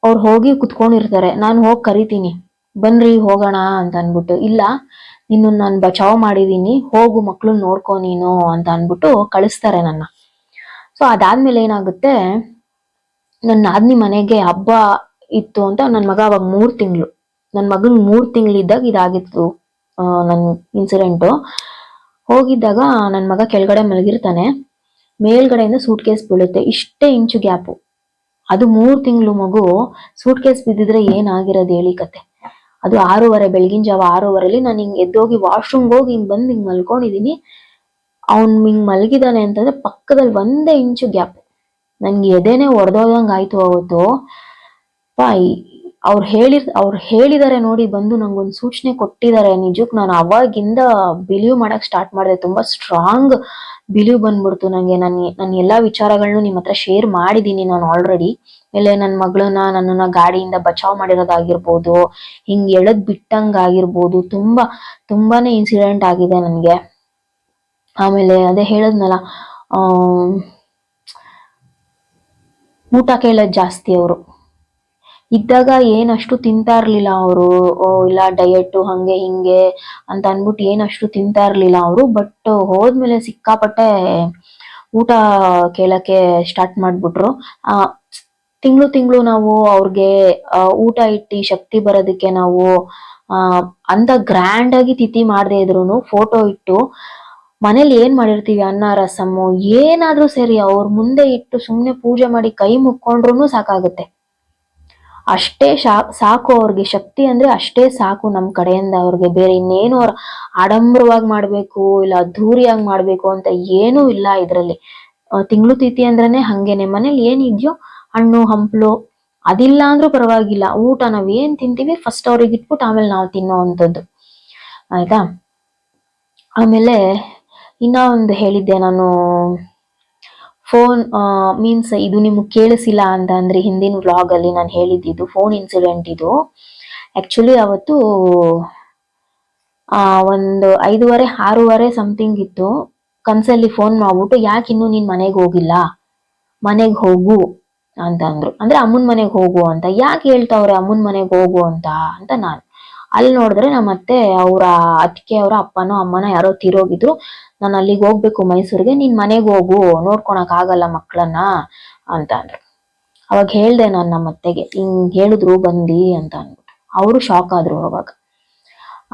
ಅವ್ರು ಹೋಗಿ ಕುತ್ಕೊಂಡಿರ್ತಾರೆ. ನಾನು ಹೋಗಿ ಕರಿತೀನಿ, ಬನ್ರಿ ಹೋಗೋಣ ಅಂತ ಅನ್ಬಿಟ್ಟು. ಇಲ್ಲ, ಇನ್ನು ನಾನು ಬಚಾವ್ ಮಾಡಿದೀನಿ, ಹೋಗು ಮಕ್ಳು ನೋಡ್ಕೊ ನೀನು ಅಂತ ಅನ್ಬಿಟ್ಟು ಕಳಿಸ್ತಾರೆ ನನ್ನ. ಸೊ ಅದಾದ್ಮೇಲೆ ಏನಾಗುತ್ತೆ, ನನ್ನ ನಾದ್ನಿ ಮನೆಗೆ ಹಬ್ಬ ಇತ್ತು ಅಂತ, ನನ್ ಮಗ ಅವಾಗ 3 ತಿಂಗಳು, ನನ್ ಮಗನ್ 3 ತಿಂಗಳಿದ್ದಾಗ ಇದಾಗಿತ್ತು ನನ್ ಇನ್ಸಿಡೆಂಟು. ಹೋಗಿದ್ದಾಗ ನನ್ ಮಗ ಕೆಳಗಡೆ ಮಲಗಿರ್ತಾನೆ, ಮೇಲ್ಗಡೆಯಿಂದ ಸೂಟ್ ಕೇಸ್ ಬೀಳುತ್ತೆ, ಇಷ್ಟೇ ಇಂಚು ಗ್ಯಾಪು. ಅದು 3 ತಿಂಗಳು ಮಗು, ಸೂಟ್ ಕೇಸ್ ಬಿದ್ದಿದ್ರೆ ಏನಾಗಿರೋದು ಹೇಳಿ ಕತೆ. ಅದು 6:30, ಬೆಳಗಿನ ಜಾವ 6:30 ನಾನು ಹಿಂಗ್ ಎದ್ದೋಗಿ ವಾಶ್ರೂಮ್ಗೆ ಹೋಗಿ ಹಿಂಗ್ ಬಂದ್ ಹಿಂಗ್ ಮಲ್ಕೊಂಡಿದೀನಿ. ಅವ್ನ್ ಹಿಂಗ್ ಮಲಗಿದಾನೆ ಅಂತಂದ್ರೆ ಪಕ್ಕದಲ್ಲಿ 1 ಇಂಚು ಗ್ಯಾಪ್. ನನ್ಗೆ ಎದೆನೆ ಒಡೆದೋದಂಗ್ ಆಯ್ತು ಅವತ್ತು. ಅವ್ರು ಹೇಳಿದಾರೆ ನೋಡಿ, ಬಂದು ನಂಗೊಂದು ಸೂಚನೆ ಕೊಟ್ಟಿದ್ದಾರೆ. ನಿಜಕ್ ನಾನು ಅವಾಗಿಂದ ಬಿಲೀವ್ ಮಾಡಕ್ ಸ್ಟಾರ್ಟ್ ಮಾಡಿದೆ. ತುಂಬಾ ಸ್ಟ್ರಾಂಗ್ ಬಿಲೀವ್ ಬಂದ್ಬಿಡ್ತು ನಂಗೆ. ನನ್ನ ಎಲ್ಲಾ ವಿಚಾರಗಳನ್ನೂ ನಿಮ್ ಹತ್ರ ಶೇರ್ ಮಾಡಿದೀನಿ ನಾನು ಆಲ್ರೆಡಿ. ಆಮೇಲೆ ನನ್ನ ಮಗಳನ್ನ ನನ್ನನ್ನ ಗಾಡಿಯಿಂದ ಬಚಾವ್ ಮಾಡಿರೋದಾಗಿರ್ಬೋದು, ಹಿಂಗ್ ಎಳದ್ ಬಿಟ್ಟಂಗ್ ಆಗಿರ್ಬೋದು, ತುಂಬಾನೇ ಇನ್ಸಿಡೆಂಟ್ ಆಗಿದೆ ನನ್ಗೆ. ಆಮೇಲೆ ಅದೇ ಹೇಳದ್ನಲ್ಲ, ಊಟ ಕೇಳೋದ್ ಜಾಸ್ತಿ ಅವರು. ಇದ್ದಾಗ ಏನಷ್ಟು ತಿಂತಾ ಇರ್ಲಿಲ್ಲ ಅವರು. ಇಲ್ಲ ಡಯಟ್ ಹಂಗೆ ಹಿಂಗೆ ಅಂತ ಅನ್ಬಿಟ್ಟು ಏನಷ್ಟು ತಿಂತಾ ಇರ್ಲಿಲ್ಲ ಅವರು. ಬಟ್ ಹೋದ್ಮೇಲೆ ಸಿಕ್ಕಾಪಟ್ಟೆ ಊಟ ಕೇಳಕ್ಕೆ ಸ್ಟಾರ್ಟ್ ಮಾಡ್ಬಿಟ್ರು. ತಿಂಗಳು ನಾವು ಅವ್ರಿಗೆ ಊಟ ಇಟ್ಟು ಶಕ್ತಿ ಬರೋದಕ್ಕೆ ನಾವು ಅಂತ ಗ್ರ್ಯಾಂಡ್ ಆಗಿ ತಿಥಿ ಮಾಡದೇ ಇದ್ರು ಫೋಟೋ ಇಟ್ಟು ಮನೇಲಿ ಏನ್ ಮಾಡಿರ್ತೀವಿ, ಅನ್ನ ರಸಮ್ಮು ಏನಾದ್ರೂ ಸರಿ ಅವ್ರ ಮುಂದೆ ಇಟ್ಟು ಸುಮ್ನೆ ಪೂಜೆ ಮಾಡಿ ಕೈ ಮುಕ್ಕೊಂಡ್ರು ಸಾಕಾಗುತ್ತೆ. ಅಷ್ಟೇ ಸಾಕು ಅವ್ರಿಗೆ. ಶಕ್ತಿ ಅಂದ್ರೆ ಅಷ್ಟೇ ಸಾಕು ನಮ್ ಕಡೆಯಿಂದ ಅವ್ರಿಗೆ. ಬೇರೆ ಇನ್ನೇನು ಅವ್ರ ಆಡಂಬರವಾಗಿ ಮಾಡ್ಬೇಕು ಇಲ್ಲ ಅದ್ಧೂರಿಯಾಗಿ ಮಾಡ್ಬೇಕು ಅಂತ ಏನೂ ಇಲ್ಲ ಇದ್ರಲ್ಲಿ. ತಿಂಗಳು ತಿಥಿ ಅಂದ್ರೇನೆ ಹಂಗೇನೆ. ಮನೇಲಿ ಏನಿದ್ಯೋ ಹಣ್ಣು ಹಂಪ್ಲು ಅದಿಲ್ಲ ಅಂದ್ರೂ ಪರವಾಗಿಲ್ಲ, ಊಟ ನಾವ್ ಏನ್ ತಿಂತೀವಿ ಫಸ್ಟ್ ಅವ್ರಿಗೆ ಇಟ್ಬಿಟ್ಟು ಆಮೇಲೆ ನಾವು ತಿನ್ನೋ ಅಂಥದ್ದು. ಆಯ್ತಾ. ಆಮೇಲೆ ಇನ್ನ ಒಂದು ಹೇಳಿದ್ದೆ ನಾನು, ಫೋನ್ ಮೀನ್ಸ್ ಇದು ನಿಮ್ಗೆ ಕೇಳಿಸಿಲ್ಲ ಅಂತ ಅಂದ್ರೆ ಹಿಂದಿನ ವ್ಲಾಗ್ ಅಲ್ಲಿ ನಾನು ಹೇಳಿದ್ದು ಫೋನ್ ಇನ್ಸಿಡೆಂಟ್ ಇದು. ಆಕ್ಚುಲಿ ಅವತ್ತು ಒಂದು 5:30 6:30 ಸಮಥಿಂಗ್ ಇತ್ತು. ಕನ್ಸಲ್ಲಿ ಫೋನ್ ಮಾಡ್ಬಿಟ್ಟು, ಯಾಕೆ ಇನ್ನು ನೀನ್ ಮನೆಗೆ ಹೋಗಿಲ್ಲ, ಮನೆಗೆ ಹೋಗು ಅಂತ ಅಂದ್ರು. ಅಂದ್ರೆ ಅಮ್ಮನ್ ಮನೆಗೆ ಹೋಗು ಅಂತ. ಯಾಕೆ ಹೇಳ್ತಾವ್ರೆ ಅಮ್ಮನ್ ಮನೆಗೆ ಹೋಗು ಅಂತ ನಾನು ಅಲ್ಲಿ ನೋಡಿದ್ರೆ ನಮ್ಮತ್ತೆ ಅವರ ಅತ್ತಿಗೆ ಅವರ ಅಪ್ಪನೋ ಅಮ್ಮನ ಯಾರೋ ತೀರೋಗಿದ್ರು. ನಾನು ಅಲ್ಲಿಗೆ ಹೋಗ್ಬೇಕು ಮೈಸೂರಿಗೆ, ನೀನ್ ಮನೆಗೆ ಹೋಗು, ನೋಡ್ಕೊಳಕ್ ಆಗಲ್ಲ ಮಕ್ಕಳನ್ನ ಅಂತ ಅಂದ್ರು. ಅವಾಗ ಹೇಳ್ದೆ ನಾನು ನಮ್ಮತ್ತೆಗೆ, ಹಿಂಗ್ ಹೇಳಿದ್ರು ಬಂದಿ ಅಂತ ಅಂದ್ಬಿಟ್ಟು. ಅವರು ಶಾಕ್ ಆದ್ರು ಅವಾಗ.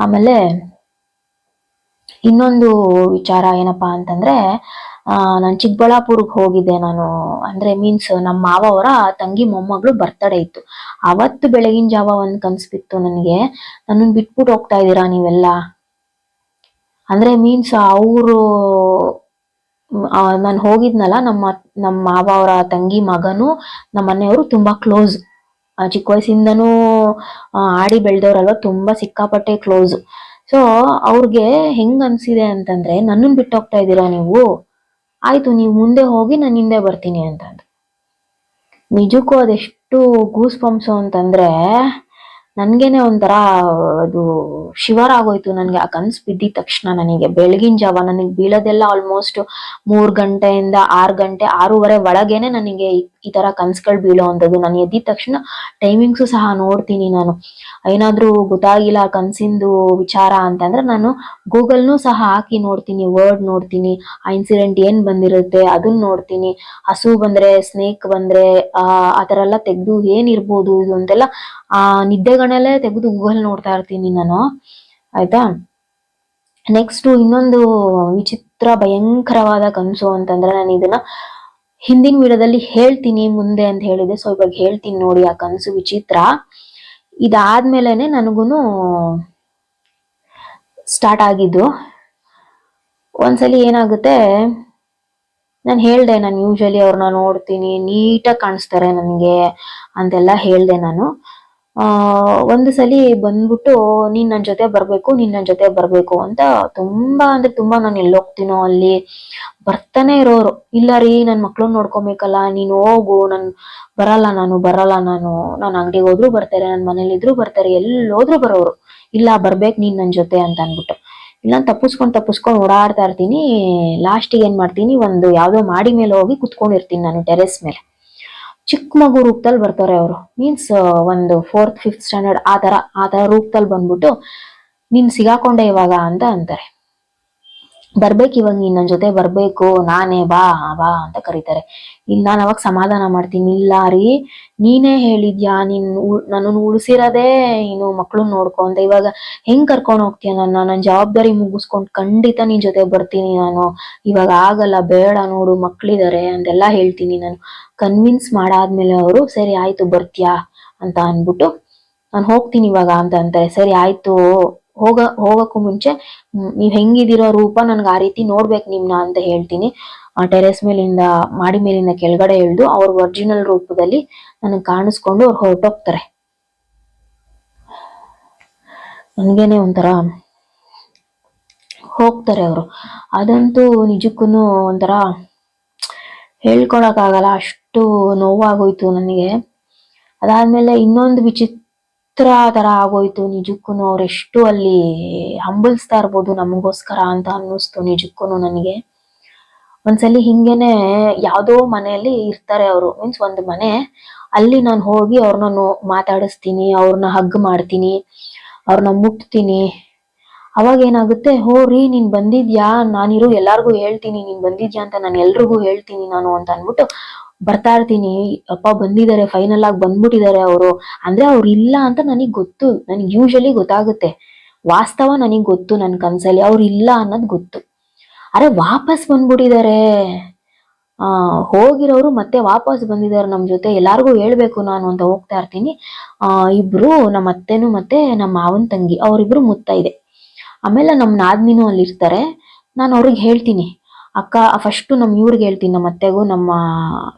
ಆಮೇಲೆ ಇನ್ನೊಂದು ವಿಚಾರ ಏನಪ್ಪಾ ಅಂತಂದ್ರೆ, ನಾನು ಚಿಕ್ಕಬಳ್ಳಾಪುರಕ್ಕೆ ಹೋಗಿದ್ದೆ ನಾನು. ಅಂದ್ರೆ ಮೀನ್ಸ್ ನಮ್ಮ ಮಾವ ಅವರ ತಂಗಿ ಮೊಮ್ಮಗಳು ಬರ್ತಡೇ ಇತ್ತು. ಅವತ್ತು ಬೆಳಗಿನ ಜಾವ ಒಂದ್ ಕನ್ಸು ಬಿತ್ತು ನನಗೆ, ನನ್ನನ್ ಬಿಟ್ಬಿಟ್ಟು ಹೋಗ್ತಾ ಇದ್ದೀರಾ ನೀವೆಲ್ಲ. ಅಂದ್ರೆ ಮೀನ್ಸ್ ಅವರು ನಾನು ಹೋಗಿದ್ನಲ್ಲ, ನಮ್ಮ ಮಾವ ಅವರ ತಂಗಿ ಮಗನು ನಮ್ಮ ಮನೆಯವರು ತುಂಬಾ ಕ್ಲೋಸ್. ಚಿಕ್ಕ ವಯಸ್ಸಿಂದನೂ ಆಡಿ ಬೆಳೆದವ್ರಲ್ವ, ತುಂಬಾ ಸಿಕ್ಕಾಪಟ್ಟೆ ಕ್ಲೋಸ್. ಸೊ ಅವ್ರಿಗೆ ಹೆಂಗ್ ಅನ್ಸಿದೆ ಅಂತಂದ್ರೆ, ನನ್ನನ್ ಬಿಟ್ಟು ಹೋಗ್ತಾ ಇದ್ದೀರಾ ನೀವು, ಆಯ್ತು ನೀವು ಮುಂದೆ ಹೋಗಿ ನಾನು ಹಿಂದೆ ಬರ್ತೀನಿ ಅಂತಂದ್ರು. ನಿಜಕ್ಕೂ ಅದೆಷ್ಟು ಗೂಸ್ ಬಂಪ್ಸು ಅಂತಂದ್ರೆ ನನ್ಗೇನೆ ಒಂಥರ ಅದು ಶಿವರ್ ಆಗೋಯ್ತು ನನ್ಗೆ. ಆ ಕನ್ಸು ಬಿದ್ದಿದ ತಕ್ಷಣ ನನಗೆ ಬೆಳಗಿನ ಜಾವ ನನಗೆ ಬೀಳೋದೆಲ್ಲ ಆಲ್ಮೋಸ್ಟ್ 3 ಗಂಟೆಯಿಂದ 6 ಗಂಟೆ 6:30 ಒಳಗೇನೆ ನನಗೆ ಈ ತರ ಕನ್ಸುಗಳು ಬೀಳೋ ಅಂಥದ್ದು. ನಾನು ಎದ್ದಿದ ತಕ್ಷಣ ಟೈಮಿಂಗ್ಸು ಸಹ ನೋಡ್ತೀನಿ ನಾನು. ಏನಾದ್ರೂ ಗೊತ್ತಾಗಿಲ್ಲ ಕನ್ಸಿಂದು ವಿಚಾರ ಅಂತಂದ್ರೆ ನಾನು ಗೂಗಲ್ನು ಸಹ ಹಾಕಿ ನೋಡ್ತೀನಿ, ವರ್ಡ್ ನೋಡ್ತೀನಿ, ಆ ಇನ್ಸಿಡೆಂಟ್ ಏನ್ ಬಂದಿರುತ್ತೆ ಅದನ್ನ ನೋಡ್ತೀನಿ. ಹಸು ಬಂದ್ರೆ, ಸ್ನೇಕ್ ಬಂದ್ರೆ ಆ ತರ ಎಲ್ಲ ತೆಗ್ದು ಏನಿರ್ಬೋದು ಇದು ಅಂತೆಲ್ಲ ನಿದ್ದೆಗಣಲ್ಲೇ ತೆಗೆದು ಗೂಗಲ್ ನೋಡ್ತಾ ಇರ್ತೀನಿ ನಾನು. ಆಯ್ತಾ. ನೆಕ್ಸ್ಟ್ ಇನ್ನೊಂದು ವಿಚಿತ್ರ ಭಯಂಕರವಾದ ಕನಸು ಅಂತಂದ್ರೆ, ನಾನು ಇದನ್ನ ಹಿಂದಿನ ವಿಡಿಯೋದಲ್ಲಿ ಹೇಳ್ತೀನಿ ಮುಂದೆ ಅಂತ ಹೇಳಿದೆ. ಸೊ ಇವಾಗ ಹೇಳ್ತೀನಿ ನೋಡಿ ಆ ಕನಸು ವಿಚಿತ್ರ. ಇದಾದ್ಮೇಲೆನೆ ನನಗೂನು ಸ್ಟಾರ್ಟ್ ಆಗಿದ್ದು. ಒಂದ್ಸಲಿ ಏನಾಗುತ್ತೆ, ನಾನು ಹೇಳ್ದೆ, ನಾನು ಯೂಶಲಿ ಅವ್ರನ್ನ ನೋಡ್ತೀನಿ, ನೀಟಾಗಿ ಕಾಣಿಸ್ತಾರೆ ನನಗೆ ಅಂತೆಲ್ಲ ಹೇಳ್ದೆ ನಾನು. ಒಂದು ಸಲಿ ಬಂದ್ಬಿಟ್ಟು, ನೀನ್ ನನ್ ಜೊತೆ ಬರ್ಬೇಕು ಅಂತ ತುಂಬಾ ಅಂದ್ರೆ ತುಂಬಾ ನಾನು ಎಲ್ಲೋಗ್ತೀನೋ ಅಲ್ಲಿ ಬರ್ತಾನೆ ಇರೋರು. ಇಲ್ಲ ರೀ ನನ್ ಮಕ್ಳನ್ನ ನೋಡ್ಕೊಬೇಕಲ್ಲ, ನೀನ್ ಹೋಗು, ನಾನು ಬರಲ್ಲ, ನಾನು ಅಂಗಡಿಗೆ ಹೋದ್ರು ಬರ್ತಾರೆ, ನನ್ ಮನೇಲಿ ಇದ್ರು ಬರ್ತಾರೆ, ಎಲ್ಲೋದ್ರು ಬರೋರು. ಇಲ್ಲ ಬರ್ಬೇಕು ನೀನ್ ನನ್ ಜೊತೆ ಅಂತ ಅನ್ಬಿಟ್ಟು. ಇಲ್ಲ ತಪ್ಪಿಸ್ಕೊಂಡ್ ಓಡಾಡ್ತಾ ಇರ್ತೀನಿ. ಲಾಸ್ಟಿಗೆ ಏನ್ ಮಾಡ್ತೀನಿ, ಒಂದು ಯಾವ್ದೋ ಮಾಡಿ ಮೇಲೆ ಹೋಗಿ ಕುತ್ಕೊಂಡಿರ್ತೀನಿ ನಾನು ಟೆರೆಸ್ ಮೇಲೆ. ಚಿಕ್ಕ ಮಗು ರೂಪದಲ್ಲಿ ಬರ್ತಾರೆ ಅವರು. ಮೀನ್ಸ್ ಒಂದು 4th 5th ಸ್ಟ್ಯಾಂಡರ್ಡ್ ಆ ತರ ರೂಪದಲ್ಲಿ ಬಂದ್ಬಿಟ್ಟು, ನೀನ್ ಸಿಗಾಕೊಂಡೆ ಇವಾಗ ಅಂತ ಅಂತಾರೆ. ಬರ್ಬೇಕು ಇವಾಗ ನೀನ್ ನನ್ ಜೊತೆ ಬರ್ಬೇಕು, ನಾನೇ ಬಾ ಅಂತ ಕರೀತಾರೆ. ಇಲ್ಲಿ ನಾನು ಅವಾಗ ಸಮಾಧಾನ ಮಾಡ್ತೀನಿ, ಇಲ್ಲ ರೀ ನೀನೇ ಹೇಳಿದ್ಯಾ, ನನ್ನನ್ನು ಉಳಿಸಿರೋದೇ ನೀನು ಮಕ್ಳನ್ನ ನೋಡ್ಕೊ ಅಂತ. ಇವಾಗ ಹೆಂಗ್ ಕರ್ಕೊಂಡು ಹೋಗ್ತೀಯ ನನ್ನ ಜವಾಬ್ದಾರಿ ಮುಗಿಸ್ಕೊಂಡು ಖಂಡಿತ ನಿನ್ ಜೊತೆ ಬರ್ತೀನಿ ನಾನು, ಇವಾಗ ಆಗಲ್ಲ, ಬೇಡ ನೋಡು ಮಕ್ಳಿದಾರೆ ಅಂತೆಲ್ಲ ಹೇಳ್ತೀನಿ ನಾನು. ಕನ್ವಿನ್ಸ್ ಮಾಡಾದ್ಮೇಲೆ ಅವರು ಸರಿ ಆಯ್ತು ಬರ್ತೀಯಾ ಅಂತ ಅನ್ಬಿಟ್ಟು, ನಾನು ಹೋಗ್ತೀನಿ ಇವಾಗ ಅಂತ ಅಂತಾರೆ. ಸರಿ ಆಯ್ತು ಹೋಗಕ್ಕೂ ಮುಂಚೆ ನೀವ್ ಹೆಂಗಿದಿರೋ ರೂಪ ನನ್ಗೆ ಆ ರೀತಿ ನೋಡ್ಬೇಕು ನಿಮ್ನ ಅಂತ ಹೇಳ್ತೀನಿ. ಆ ಟೆರೆಸ್ ಮೇಲಿಂದ ಮಾಡಿ ಮೇಲಿಂದ ಕೆಳಗಡೆ ಇಳ್ದು ಅವ್ರ ಒರಿಜಿನಲ್ ರೂಪದಲ್ಲಿ ನನಗ್ ಕಾಣಿಸ್ಕೊಂಡು ಅವ್ರು ಹೊರಟೋಗ್ತಾರೆ. ನನ್ಗೇನೆ ಒಂಥರ ಹೋಗ್ತಾರೆ ಅವರು. ಅದಂತೂ ನಿಜಕ್ಕೂ ಒಂಥರ ಹೇಳ್ಕೊಳಕ್ ಆಗಲ್ಲ, ಅಷ್ಟು ನೋವಾಗೋಯ್ತು ನನಗೆ. ಅದಾದ್ಮೇಲೆ ಇನ್ನೊಂದು ವಿಚಿತ್ರ ತರ ಆಗೋಯ್ತು ನಿಜಕ್ಕೂ. ಅವ್ರೆಷ್ಟು ಅಲ್ಲಿ ಹಂಬಲಿಸ್ತಾ ಇರ್ಬೋದು ನಮಗೋಸ್ಕರ ಅಂತ ಅನ್ನಿಸ್ತು ನಿಜಕ್ಕೂ ನನಗೆ. ಒಂದ್ಸಲಿ ಹಿಂಗೇನೆ ಯಾವ್ದೋ ಮನೆಯಲ್ಲಿ ಇರ್ತಾರೆ ಅವರು, ಮೀನ್ಸ್ ಒಂದು ಮನೆ, ಅಲ್ಲಿ ನಾನು ಹೋಗಿ ಅವ್ರನ್ನ ಮಾತಾಡಿಸ್ತೀನಿ, ಅವ್ರನ್ನ ಹಗ್ ಮಾಡ್ತೀನಿ, ಅವ್ರನ್ನ ಮುಟ್ತೀನಿ. ಅವಾಗ ಏನಾಗುತ್ತೆ, ಹೋರಿ ನೀನ್ ಬಂದಿದ್ಯಾ, ನಾನಿರು ಎಲ್ಲಾರ್ಗು ಹೇಳ್ತೀನಿ ನೀನ್ ಬಂದಿದ್ಯಾ ಅಂತ, ನಾನು ಎಲ್ರಿಗೂ ಹೇಳ್ತೀನಿ ನಾನು ಅಂತ ಅನ್ಬಿಟ್ಟು ಬರ್ತಾ ಇರ್ತೀನಿ. ಅಪ್ಪ ಬಂದಿದ್ದಾರೆ, ಫೈನಲ್ ಆಗಿ ಬಂದ್ಬಿಟ್ಟಿದ್ದಾರೆ ಅವರು ಅಂದ್ರೆ. ಅವ್ರು ಇಲ್ಲ ಅಂತ ನನಗ್ ಗೊತ್ತು, ನನಗ್ ಯೂಶಲಿ ಗೊತ್ತಾಗುತ್ತೆ, ವಾಸ್ತವ ನನಗ್ ಗೊತ್ತು, ನನ್ ಕನ್ಸಲ್ಲಿ ಅವ್ರು ಇಲ್ಲ ಅನ್ನೋದು ಗೊತ್ತು. ಅರೆ ವಾಪಸ್ ಬಂದ್ಬಿಟ್ಟಿದ್ದಾರೆ, ಹೋಗಿರೋರು ಮತ್ತೆ ವಾಪಸ್ ಬಂದಿದ್ದಾರೆ ನಮ್ ಜೊತೆ, ಎಲ್ಲಾರ್ಗು ಹೇಳ್ಬೇಕು ನಾನು ಅಂತ ಹೋಗ್ತಾ ಇರ್ತೀನಿ. ಇಬ್ರು ನಮ್ಮ ಅತ್ತೆನು ಮತ್ತೆ ನಮ್ಮ ಮಾವನ್ ತಂಗಿ, ಅವ್ರಿಬ್ರು ಮುತ್ತೈದೆ. ಆಮೇಲೆ ನಮ್ ನಾದ್ನಿನೂ ಅಲ್ಲಿ ಇರ್ತಾರೆ. ನಾನು ಅವ್ರಿಗೆ ಹೇಳ್ತೀನಿ, ಅಕ್ಕ ಫಸ್ಟ್ ನಮ್ ಇವ್ರಿಗೆ ಹೇಳ್ತೀನಿ, ನಮ್ಮ ಅತ್ತೆಗೂ ನಮ್ಮ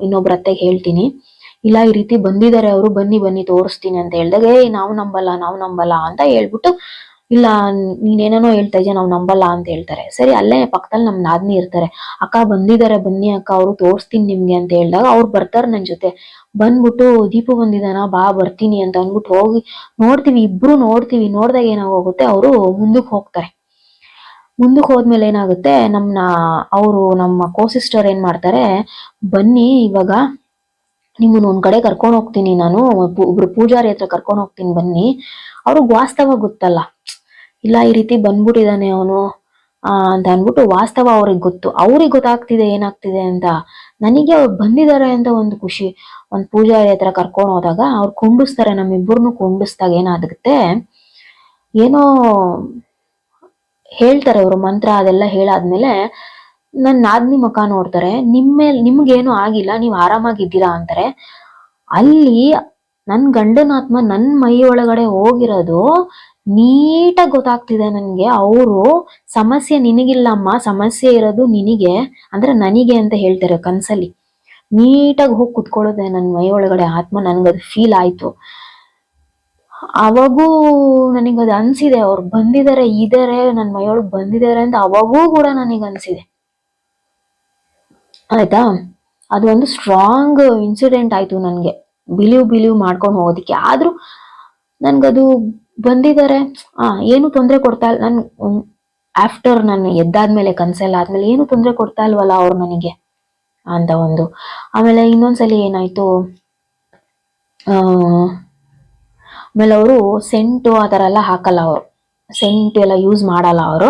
ಇನ್ನೊಬ್ರ ಅತ್ತೆಗೆ ಹೇಳ್ತೀನಿ, ಇಲ್ಲ ಈ ರೀತಿ ಬಂದಿದ್ದಾರೆ ಅವರು, ಬನ್ನಿ ತೋರಿಸ್ತೀನಿ ಅಂತ ಹೇಳ್ದಾಗ, ನಾವು ನಂಬಲ್ಲ ಅಂತ ಹೇಳ್ಬಿಟ್ಟು, ಇಲ್ಲ ನೀನೇನೇನೋ ಹೇಳ್ತಾ ಇದೀಯ, ನಾವು ನಂಬಲ್ಲ ಅಂತ ಹೇಳ್ತಾರೆ. ಸರಿ, ಅಲ್ಲೇ ಪಕ್ಕದಲ್ಲಿ ನಮ್ ನಾದ್ನಿ ಇರ್ತಾರೆ, ಅಕ್ಕ ಬಂದಿದ್ದಾರೆ ಬನ್ನಿ ಅಕ್ಕ, ಅವ್ರು ತೋರಿಸ್ತೀನಿ ನಿಮ್ಗೆ ಅಂತ ಹೇಳಿದಾಗ ಅವ್ರು ಬರ್ತಾರೆ ನನ್ ಜೊತೆ. ಬಂದ್ಬಿಟ್ಟು ದೀಪು ಬಂದಿದ್ದಾನ, ಬಾ ಬರ್ತೀನಿ ಅಂತ ಅಂದ್ಬಿಟ್ಟು ಹೋಗಿ ನೋಡ್ತೀವಿ, ಇಬ್ರು ನೋಡ್ತೀವಿ. ನೋಡ್ದಾಗ ಏನಾಗೋಗುತ್ತೆ, ಅವರು ಮುಂದಕ್ಕೆ ಹೋಗ್ತಾರೆ. ಮುಂದಕ್ಕೆ ಹೋದ್ಮೇಲೆ ಏನಾಗುತ್ತೆ, ನಮ್ಮ ಕೋ-ಸಿಸ್ಟರ್ ಏನ್ ಮಾಡ್ತಾರೆ, ಬನ್ನಿ ಇವಾಗ ನಿಮ್ಮನ್ನ ಒಂದ್ ಕಡೆ ಕರ್ಕೊಂಡು ಹೋಗ್ತೀನಿ ನಾನು, ಒಬ್ರು ಪೂಜಾರಿ ಹತ್ರ ಕರ್ಕೊಂಡು ಹೋಗ್ತೀನಿ ಬನ್ನಿ. ಅವ್ರಿಗೆ ವಾಸ್ತವ ಗೊತ್ತಲ್ಲ, ಇಲ್ಲ ಈ ರೀತಿ ಬಂದ್ಬಿಟ್ಟಿದ್ದಾನೆ ಅವನು ಅಂತ ಅನ್ಬಿಟ್ಟು ವಾಸ್ತವ ಅವ್ರಿಗೆ ಗೊತ್ತು. ಅವ್ರಿಗೆ ಗೊತ್ತಾಗ್ತಿದೆ ಏನಾಗ್ತಿದೆ ಅಂತ. ನನಗೆ ಅವ್ರು ಬಂದಿದ್ದಾರೆ ಅಂತ ಒಂದು ಖುಷಿ. ಒಂದ್ ಪೂಜಾರಿ ಹತ್ರ ಕರ್ಕೊಂಡು ಹೋದಾಗ ಅವ್ರು ಕುಂಡಿಸ್ತಾರೆ, ನಮ್ಮಿಬ್ಬರನ್ನು ಕುಂಡಿಸ್ದಾಗ ಏನಾಗುತ್ತೆ, ಏನೋ ಹೇಳ್ತಾರೆ ಅವರು ಮಂತ್ರ, ಅದೆಲ್ಲ ಹೇಳಾದ್ಮೇಲೆ ನನ್ ನಾದ್ನಿ ಮುಖ ನೋಡ್ತಾರೆ, ನಿಮ್ಗೇನು ಆಗಿಲ್ಲ, ನೀವ್ ಆರಾಮಾಗಿದ್ದೀರಾ ಅಂತಾರೆ. ಅಲ್ಲಿ ನನ್ ಗಂಡನ ಆತ್ಮ ನನ್ ಮೈ ಒಳಗಡೆ ಹೋಗಿರೋದು ನೀಟಾಗಿ ಗೊತ್ತಾಗ್ತಿದೆ ನನ್ಗೆ. ಅವರು ಸಮಸ್ಯೆ ನಿನಗಿಲ್ಲಮ್ಮ, ಸಮಸ್ಯೆ ಇರೋದು ನಿನಗೆ ಅಂದ್ರೆ ನನಗೆ ಅಂತ ಹೇಳ್ತಾರೆ ಕನ್ಸಲ್ಲಿ. ನೀಟಾಗಿ ಹೋಗಿ ಕುತ್ಕೊಳ್ಳುತ್ತೆ ನನ್ ಮೈ ಒಳಗಡೆ ಆತ್ಮ, ನನ್ಗದು ಫೀಲ್ ಆಯ್ತು. ಅವಾಗೂ ನನಗದು ಅನ್ಸಿದೆ, ಅವ್ರು ಇದಾರೆ ನನ್ ಮೈಯೊಳಗ್ ಬಂದಿದ್ದಾರೆ ಅಂತ ಅವಾಗೂ ಕೂಡ ನನಗ್ ಅನ್ಸಿದೆ. ಆಯ್ತಾ, ಅದು ಒಂದು ಸ್ಟ್ರಾಂಗ್ ಇನ್ಸಿಡೆಂಟ್ ಆಯ್ತು ನನ್ಗೆ, ಬಿಲೀವ್ ಮಾಡ್ಕೊಂಡು ಹೋಗೋದಿಕ್ಕೆ. ಆದ್ರೂ ನನ್ಗದು ಬಂದಿದ್ದಾರೆ, ಏನು ತೊಂದರೆ ಕೊಡ್ತಾ ಇಲ್ಲ. ನನ್ ಆಫ್ಟರ್ ನಾನು ಎದ್ದಾದ್ಮೇಲೆ, ಕನ್ಸೆಲ್ಲ ಆದ್ಮೇಲೆ ಏನು ತೊಂದರೆ ಕೊಡ್ತಾ ಇಲ್ವಲ್ಲ ಅವ್ರು ನನಗೆ ಅಂತ ಒಂದು. ಆಮೇಲೆ ಇನ್ನೊಂದ್ಸಲಿ ಏನಾಯ್ತು, ಆಮೇಲೆ ಅವರು ಸೆಂಟು ಆ ಥರ ಎಲ್ಲ ಹಾಕಲ್ಲ, ಅವರು ಸೆಂಟ್ ಎಲ್ಲ ಯೂಸ್ ಮಾಡಲ್ಲ ಅವರು.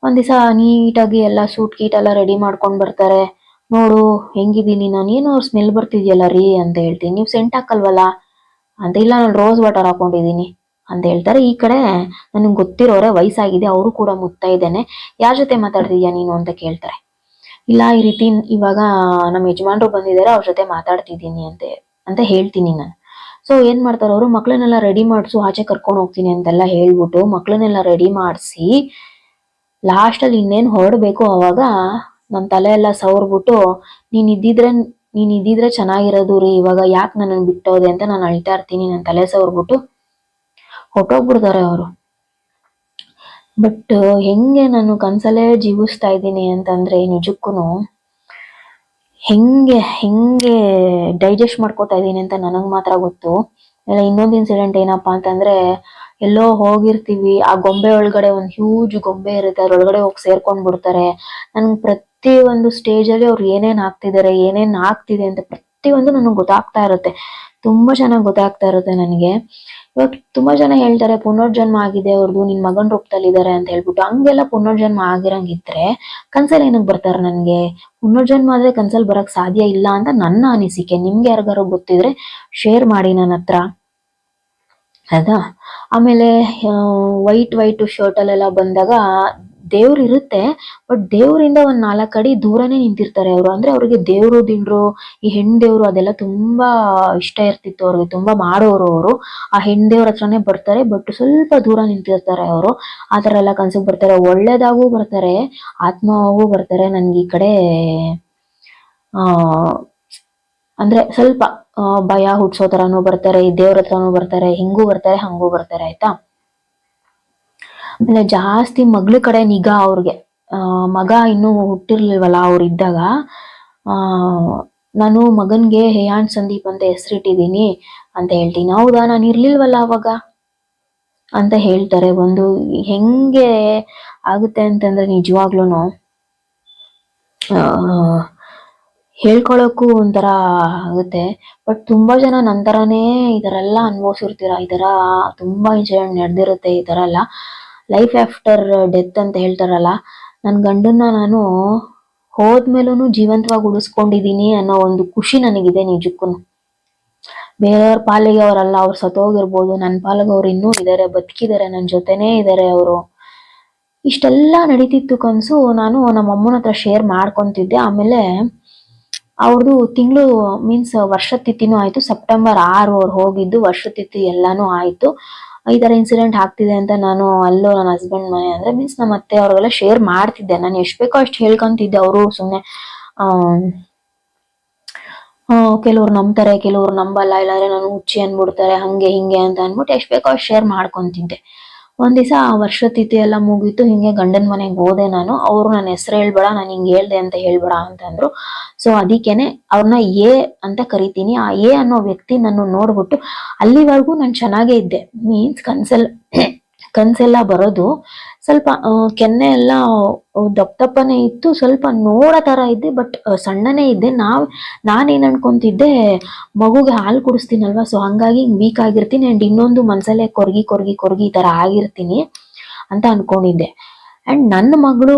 ಒಂದ್ ದಿವಸ ನೀಟಾಗಿ ಎಲ್ಲ ಸೂಟ್ ಗೀಟ್ ಎಲ್ಲ ರೆಡಿ ಮಾಡ್ಕೊಂಡ್ ಬರ್ತಾರೆ. ನೋಡು ಹೆಂಗಿದೀನಿ ನಾನು, ಏನೋ ಸ್ಮೆಲ್ ಬರ್ತಿದ್ಯಲ್ಲ ರೀ ಅಂತ ಹೇಳ್ತೀನಿ. ನೀವು ಸೆಂಟ್ ಹಾಕಲ್ವಲ್ಲ ಅಂತ. ಇಲ್ಲ ನಾನು ರೋಸ್ ವಾಟರ್ ಹಾಕೊಂಡಿದೀನಿ ಅಂತ ಹೇಳ್ತಾರೆ. ಈ ಕಡೆ ನನಗೆ ಗೊತ್ತಿರೋರೆ, ವಯಸ್ಸಾಗಿದೆ, ಅವರು ಕೂಡ ಮುತ್ತೈದೇನೆ, ಯಾರ ಜೊತೆ ಮಾತಾಡ್ತಿದ್ಯಾ ನೀನು ಅಂತ ಕೇಳ್ತಾರೆ. ಇಲ್ಲ ಈ ರೀತಿ ಇವಾಗ ನಮ್ಮ ಯಜಮಾನ್ರು ಬಂದಿದ್ದಾರೆ, ಅವ್ರ ಜೊತೆ ಮಾತಾಡ್ತಿದ್ದೀನಿ ಅಂತ ಹೇಳ್ತೀನಿ ನಾನು. ಸೊ ಏನ್ ಮಾಡ್ತಾರೆ ಅವರು, ಮಕ್ಳನ್ನೆಲ್ಲ ರೆಡಿ ಮಾಡ್ಸು, ಆಚೆ ಕರ್ಕೊಂಡು ಹೋಗ್ತೀನಿ ಅಂತೆಲ್ಲ ಹೇಳ್ಬಿಟ್ಟು ಮಕ್ಳನ್ನೆಲ್ಲ ರೆಡಿ ಮಾಡಿಸಿ ಲಾಸ್ಟ್ ಅಲ್ಲಿ ಇನ್ನೇನ್ ಹೊರಡ್ಬೇಕು, ಅವಾಗ ನನ್ ತಲೆ ಎಲ್ಲ ಸವರ್ಬಿಟ್ಟು, ನೀನ್ ಇದ್ದಿದ್ರೆ ಚೆನ್ನಾಗಿರೋದು ರೀ, ಇವಾಗ ಯಾಕೆ ನನ್ನ ಬಿಟ್ಟೋದೆ ಅಂತ ನಾನು ಅಳ್ತಾ ಇರ್ತೀನಿ. ನನ್ ತಲೆ ಸವರ್ಬಿಟ್ಟು ಹೊಟ್ಟೋಗ್ಬಿಡ್ತಾರೆ ಅವರು. ಬಟ್ ಹೆಂಗೆ ನಾನು ಕನ್ಸಲ್ಲೇ ಜೀವಿಸ್ತಾ ಇದ್ದೀನಿ ಅಂತಂದ್ರೆ ನಿಜಕ್ಕೂನು ಹೆಂಗೆ ಡೈಜೆಸ್ಟ್ ಮಾಡ್ಕೋತಾ ಇದ್ದೀನಿ ಅಂತ ನನಗ್ ಮಾತ್ರ ಗೊತ್ತು. ಇನ್ನೊಂದು ಇನ್ಸಿಡೆಂಟ್ ಏನಪ್ಪಾ ಅಂತಂದ್ರೆ, ಎಲ್ಲೋ ಹೋಗಿರ್ತೀವಿ, ಆ ಗೊಂಬೆ ಒಳಗಡೆ ಒಂದ್ ಹ್ಯೂಜ್ ಗೊಂಬೆ ಇರುತ್ತೆ, ಅದ್ರೊಳಗಡೆ ಹೋಗಿ ಸೇರ್ಕೊಂಡ್ ಬಿಡ್ತಾರೆ. ನನ್ಗೆ ಪ್ರತಿ ಒಂದು ಸ್ಟೇಜ್ ಅಲ್ಲಿ ಅವ್ರು ಏನೇನ್ ಆಗ್ತಿದೆ ಅಂತ ಪ್ರತಿಯೊಂದು ನನಗೆ ಗೊತ್ತಾಗ್ತಾ ಇರುತ್ತೆ, ತುಂಬಾ ಚೆನ್ನಾಗಿ ಗೊತ್ತಾಗ್ತಾ ಇರುತ್ತೆ ನನಗೆ. ಇವಾಗ ತುಂಬಾ ಜನ ಹೇಳ್ತಾರೆ ಪುನರ್ಜನ್ಮ ಆಗಿದೆ ಅವ್ರದ್ದು, ನಿನ್ ಮಗನ್ ರೂಪದಲ್ಲಿ ಇದಾರೆ ಅಂತ ಹೇಳ್ಬಿಟ್ಟು. ಹಂಗೆಲ್ಲ ಪುನರ್ಜನ್ಮ ಆಗಿರಂಗಿದ್ರೆ ಕನ್ಸಲ್ಲಿ ಏನಕ್ ಬರ್ತಾರ ನನ್ಗೆ? ಪುನರ್ಜನ್ಮ ಆದ್ರೆ ಕನ್ಸಲ್ಲಿ ಬರಕ್ ಸಾಧ್ಯ ಇಲ್ಲ ಅಂತ ನನ್ನ ಅನಿಸಿಕೆ. ನಿಮ್ಗೆ ಯಾರಿಗಾರು ಗೊತ್ತಿದ್ರೆ ಶೇರ್ ಮಾಡಿ ನನ್ನ ಹತ್ರ, ಆಯ್ತಾ. ಆಮೇಲೆ ವೈಟ್ ಶರ್ಟ್ ಅಲ್ಲೆಲ್ಲ ಬಂದಾಗ ದೇವ್ರು ಇರುತ್ತೆ, ಬಟ್ ದೇವರಿಂದ ಒಂದ್ 4 ಅಡಿ ದೂರನೇ ನಿಂತಿರ್ತಾರೆ ಅವರು. ಅಂದ್ರೆ ಅವ್ರಿಗೆ ದೇವ್ರು ದಿಂಡ್ರು ಈ ಹೆಣ್ ದೇವ್ರು ಅದೆಲ್ಲ ತುಂಬಾ ಇಷ್ಟ ಇರ್ತಿತ್ತು ಅವ್ರಿಗೆ, ತುಂಬಾ ಮಾಡೋರು ಅವರು. ಆ ಹೆಣ್ ದೇವ್ರ ಹತ್ರನೇ ಬರ್ತಾರೆ, ಬಟ್ ಸ್ವಲ್ಪ ದೂರ ನಿಂತಿರ್ತಾರೆ ಅವರು. ಆತರ ಎಲ್ಲ ಕನ್ಸಕ್ ಬರ್ತಾರೆ, ಒಳ್ಳೇದಾಗೂ ಬರ್ತಾರೆ, ಆತ್ಮವಾಗೂ ಬರ್ತಾರೆ. ನನ್ಗೆ ಈ ಕಡೆ ಆ ಅಂದ್ರೆ ಸ್ವಲ್ಪ ಭಯ ಹುಟ್ಸೋ ತರಾನು ಬರ್ತಾರೆ, ಈ ದೇವ್ರ ಹತ್ರನೂ ಬರ್ತಾರೆ, ಹಿಂಗೂ ಬರ್ತಾರೆ ಹಂಗೂ ಬರ್ತಾರೆ ಆಯ್ತಾ. ಆಮೇಲೆ ಜಾಸ್ತಿ ಮಗ್ಳ ಕಡೆ ನಿಗಾ ಅವ್ರಿಗೆ. ಮಗ ಇನ್ನೂ ಹುಟ್ಟಿರ್ಲಿಲ್ವಲ್ಲ ಅವ್ರು ಇದ್ದಾಗ, ನಾನು ಮಗನ್ಗೆ ಹೇಯಾಂಡ್ ಸಂದೀಪ್ ಅಂತ ಹೆಸರಿಟ್ಟಿದ್ದೀನಿ ಅಂತ ಹೇಳ್ತೀನಿ. ಹೌದಾ, ನಾನು ಇರ್ಲಿಲ್ವಲ್ಲ ಅವಾಗ ಅಂತ ಹೇಳ್ತಾರೆ. ಒಂದು ಹೆಂಗೆ ಆಗುತ್ತೆ ಅಂತಂದ್ರೆ ನಿಜವಾಗ್ಲೂನು ಹೇಳ್ಕೊಳಕ್ಕೂ ಒಂಥರ ಆಗುತ್ತೆ. ಬಟ್ ತುಂಬಾ ಜನ ನಂತರನೇ ಈ ತರ ಎಲ್ಲ ಅನ್ಭವಿಸಿರ್ತೀರ, ಈ ತರ ತುಂಬಾ ಇನ್ಸಿಡೆಂಟ್ ನಡೆದಿರುತ್ತೆ ಈ ತರ ಎಲ್ಲ. ಲೈಫ್ ಆಫ್ಟರ್ ಡೆತ್ ಅಂತ ಹೇಳ್ತಾರಲ್ಲ, ನನ್ ಗಂಡನ್ನ ನಾನು ಹೋದ್ಮೇಲೂ ಜೀವಂತವಾಗಿ ಉಳಿಸ್ಕೊಂಡಿದೀನಿ ಅನ್ನೋ ಒಂದು ಖುಷಿ ನನಗಿದೆ ನಿಜಕ್ಕೂ. ಬೇರೆಯವ್ರ ಪಾಲಿಗೆ ಅವರಲ್ಲ, ಅವ್ರು ಸತ್ತೋಗಿರ್ಬೋದು, ನನ್ನ ಪಾಲಿಗೆ ಅವ್ರು ಇನ್ನೂ ಇದಾರೆ, ಬದುಕಿದ್ದಾರೆ, ನನ್ನ ಜೊತೆನೇ ಇದಾರೆ ಅವರು. ಇಷ್ಟೆಲ್ಲ ನಡೀತಿತ್ತು ಕನ್ಸು. ನಾನು ನಮ್ಮ ಅಮ್ಮನ ಹತ್ರ ಶೇರ್ ಮಾಡ್ಕೊಂತಿದ್ದೆ. ಆಮೇಲೆ ಅವ್ರದ್ದು ತಿಂಗಳು ಮೀನ್ಸ್ ವರ್ಷದ ತಿಥಿನೂ ಆಯ್ತು. ಸೆಪ್ಟೆಂಬರ್ 6 ಅವ್ರು ಹೋಗಿದ್ದು, ವರ್ಷದ ತಿಥಿ ಎಲ್ಲಾನು ಆಯ್ತು. ಈ ತರ ಇನ್ಸಿಡೆಂಟ್ ಆಗ್ತಿದೆ ಅಂತ ನಾನು ಅಲ್ಲೂ ನನ್ನ ಹಸ್ಬೆಂಡ್ ಮನೆ ಅಂದ್ರೆ ಮೀನ್ಸ್ ನಮ್ಮ ಅತ್ತೆ ಅವ್ರಿಗೆಲ್ಲ ಶೇರ್ ಮಾಡ್ತಿದ್ದೆ. ನಾನು ಎಷ್ಟು ಬೇಕೋ ಅಷ್ಟು ಹೇಳ್ಕೊಂತಿದ್ದೆ. ಅವರು ಸುಮ್ಮನೆ ಕೆಲವ್ರು ನಂಬ್ತಾರೆ, ಕೆಲವ್ರು ನಂಬಲ್ಲ, ಇಲ್ಲಾಂದ್ರೆ ನಾನು ಹುಚ್ಚಿ ಅನ್ಬಿಡ್ತಾರೆ, ಹಂಗೆ ಹಿಂಗೆ ಅಂತ ಅನ್ಬಿಟ್ಟು ಎಷ್ಟು ಬೇಕೋ ಅಷ್ಟು ಶೇರ್ ಮಾಡ್ಕೊಂತಿದ್ದೆ. ಒಂದ್ ದಿವಸ ವರ್ಷ ತಿಥಿ ಎಲ್ಲ ಮುಗೀತು, ಹಿಂಗೆ ಗಂಡನ ಮನೆಗೆ ಹೋದೆ ನಾನು. ಅವರು ನನ್ನ ಹೆಸರು ಹೇಳ್ಬೇಡ, ನಾನು ಹಿಂಗೆ ಹೇಳ್ದೆ ಅಂತ ಹೇಳ್ಬೇಡ ಅಂತಂದ್ರು. ಸೊ ಅದಕ್ಕೇನೆ ಅವ್ರನ್ನ ಎ ಅಂತ ಕರಿತೀನಿ. ಆ ಎ ಅನ್ನೋ ವ್ಯಕ್ತಿ ನನ್ನ ನೋಡ್ಬಿಟ್ಟು, ಅಲ್ಲಿವರೆಗೂ ನಾನು ಚೆನ್ನಾಗೇ ಇದ್ದೆ, ಮೀನ್ಸ್ ಕನ್ಸೆಲ್ಲ ಬರೋದು ಸ್ವಲ್ಪ ಕೆನ್ನೆ ಎಲ್ಲ ದಪ್ಪನೇ ಇತ್ತು, ಸ್ವಲ್ಪ ನೋಡೋ ತರ ಇದ್ದೆ, ಬಟ್ ಸಣ್ಣನೇ ಇದ್ದೆ. ನಾನೇನ್ ಅನ್ಕೊಂತಿದ್ದೆ, ಮಗುಗೆ ಹಾಲು ಕುಡಿಸ್ತೀನಲ್ವಾ, ಸೊ ಹಂಗಾಗಿ ವೀಕ್ ಆಗಿರ್ತೀನಿ ಅಂಡ್ ಇನ್ನೊಂದು ಮನ್ಸಲ್ಲೇ ಕೊರ್ಗಿ ಈ ತರ ಆಗಿರ್ತೀನಿ ಅಂತ ಅನ್ಕೊಂಡಿದ್ದೆ. ಅಂಡ್ ನನ್ನ ಮಗಳು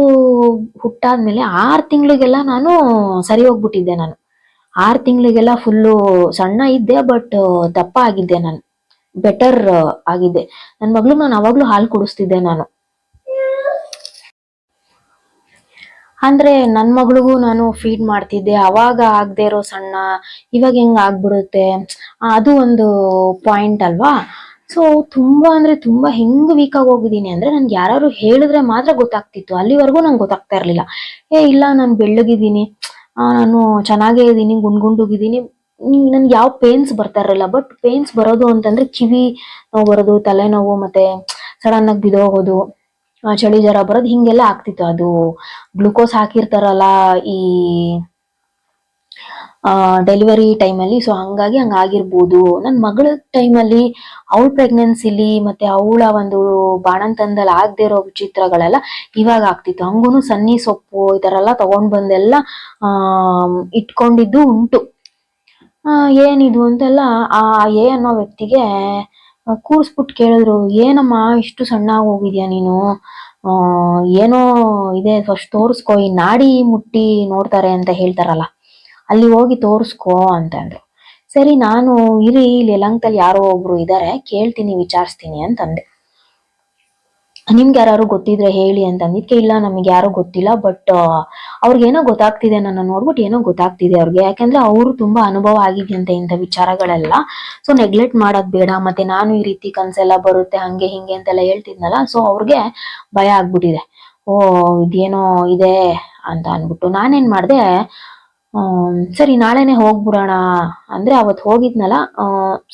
ಹುಟ್ಟಾದ್ಮೇಲೆ 6 ತಿಂಗಳಿಗೆಲ್ಲ ನಾನು ಸರಿ ಹೋಗ್ಬಿಟ್ಟಿದ್ದೆ. ನಾನು 6 ತಿಂಗಳಿಗೆಲ್ಲ ಫುಲ್ಲು ಸಣ್ಣ ಇದ್ದೆ, ಬಟ್ ದಪ್ಪ ಆಗಿದ್ದೆ, ನಾನು ಬೆಟರ್ ಆಗಿದ್ದೆ. ನನ್ನ ಮಗಳು ನಾನು ಅವಾಗ್ಲೂ ಹಾಲು ಕುಡಿಸ್ತಿದ್ದೆ ನಾನು. ಅಂದ್ರೆ ನನ್ ಮಗಳಿಗೂ ನಾನು ಫೀಡ್ ಮಾಡ್ತಿದ್ದೆ. ಅವಾಗ ಆಗದೆ ಇರೋ ಸಣ್ಣ ಇವಾಗ ಹೆಂಗ್ ಆಗ್ಬಿಡುತ್ತೆ, ಅದು ಒಂದು ಪಾಯಿಂಟ್ ಅಲ್ವಾ. ಸೊ ತುಂಬಾ ಅಂದ್ರೆ ತುಂಬಾ ಹೆಂಗ್ ವೀಕ್ ಆಗಿ ಹೋಗಿದ್ದೀನಿ ಅಂದ್ರೆ, ನನ್ಗೆ ಯಾರು ಹೇಳಿದ್ರೆ ಮಾತ್ರ ಗೊತ್ತಾಗ್ತಿತ್ತು. ಅಲ್ಲಿವರೆಗೂ ನಂಗೆ ಗೊತ್ತಾಗ್ತಾ ಇರ್ಲಿಲ್ಲ. ಇಲ್ಲ ನಾನು ಬೆಳ್ಳಗಿದ್ದೀನಿ, ನಾನು ಚೆನ್ನಾಗೇ ಇದ್ದೀನಿ, ಗುಂಡುಗಿದ್ದೀನಿ, ನನ್ಗೆ ಯಾವ ಪೇನ್ಸ್ ಬರ್ತಾ ಇರಲಿಲ್ಲ. ಬಟ್ ಪೇನ್ಸ್ ಬರೋದು ಅಂತಂದ್ರೆ ಕಿವಿ ನೋವು ಬರೋದು, ತಲೆನೋವು, ಮತ್ತೆ ಸಡನ್ ಆಗಿ ಬಿದೋಗೋದು, ಚಳಿ ಜ್ವರ ಬರೋದು, ಹಿಂಗೆಲ್ಲ ಆಗ್ತಿತ್ತು. ಅದು ಗ್ಲುಕೋಸ್ ಹಾಕಿರ್ತಾರಲ್ಲ ಈ ಡೆಲಿವರಿ ಟೈಮಲ್ಲಿ, ಸೊ ಹಂಗಾಗಿ ಹಂಗಾಗಿರ್ಬೋದು. ನನ್ನ ಮಗಳ ಟೈಮಲ್ಲಿ, ಅವಳ ಪ್ರೆಗ್ನೆನ್ಸಿಲಿ, ಮತ್ತೆ ಅವಳ ಒಂದು ಬಾಣಂತನದಲ್ಲಿ ಆಗದೆ ಇರೋ ವಿಚಿತ್ರಗಳೆಲ್ಲ ಇವಾಗ ಆಗ್ತಿತ್ತು. ಹಂಗೂನು ಸನ್ನಿ ಸೊಪ್ಪು ಈ ತರ ಎಲ್ಲ ತಗೊಂಡ್ ಬಂದೆಲ್ಲ ಇಟ್ಕೊಂಡಿದ್ದು ಉಂಟು. ಏನಿದು ಅಂತೆಲ್ಲ ಆ ಎ ಅನ್ನೋ ವ್ಯಕ್ತಿಗೆ ಕೂರ್ಸ್ಬಿಟ್ಟು ಕೇಳಿದ್ರು, ಏನಮ್ಮ ಇಷ್ಟು ಸಣ್ಣ ಹೋಗಿದ್ಯಾ ನೀನು, ಏನೋ ಇದೆ, ಫಸ್ಟ್ ತೋರಿಸ್ಕೊ, ಈ ನಾಡಿ ಮುಟ್ಟಿ ನೋಡ್ತಾರೆ ಅಂತ ಹೇಳ್ತಾರಲ್ಲ, ಅಲ್ಲಿ ಹೋಗಿ ತೋರಿಸ್ಕೊ ಅಂತಂದ್ರು. ಸರಿ, ನಾನು ಇರಿ ಇಲ್ಲಿ ಯಲಹಂಕದಲ್ಲಿ ಯಾರೋ ಒಬ್ರು ಇದಾರೆ, ಕೇಳ್ತೀನಿ, ವಿಚಾರಿಸ್ತೀನಿ ಅಂತಂದೆ. ನಿಮ್ಗೆ ಯಾರು ಗೊತ್ತಿದ್ರೆ ಹೇಳಿ ಅಂತಂದಿದ್ಕೆ, ಇಲ್ಲ ನಮಗೆ ಯಾರು ಗೊತ್ತಿಲ್ಲ, ಬಟ್ ಅವ್ರಿಗೇನೋ ಗೊತ್ತಾಗ್ತಿದೆ, ನನ್ನ ನೋಡ್ಬಿಟ್ಟು ಏನೋ ಗೊತ್ತಾಗ್ತಿದೆ ಅವ್ರಿಗೆ, ಯಾಕಂದ್ರೆ ಅವರು ತುಂಬಾ ಅನುಭವ ಆಗಿದೆಯಂತೆ ಇಂಥ ವಿಚಾರಗಳೆಲ್ಲ. ಸೊ ನೆಗ್ಲೆಕ್ಟ್ ಮಾಡೋದ್ ಬೇಡ. ಮತ್ತೆ ನಾನು ಈ ರೀತಿ ಕನ್ಸೆಲ್ಲ ಬರುತ್ತೆ ಹಂಗೆ ಹಿಂಗೆ ಅಂತೆಲ್ಲ ಹೇಳ್ತಿದ್ನಲ್ಲ, ಸೊ ಅವ್ರಿಗೆ ಭಯ ಆಗ್ಬಿಟ್ಟಿದೆ. ಇದೇನೋ ಇದೆ ಅಂತ ಅನ್ಬಿಟ್ಟು ನಾನೇನ್ ಮಾಡ್ದೆ, ಸರಿ ನಾಳೆನೆ ಹೋಗ್ಬಿಡೋಣ ಅಂದ್ರೆ, ಅವತ್ ಹೋಗಿದ್ನಲ್ಲ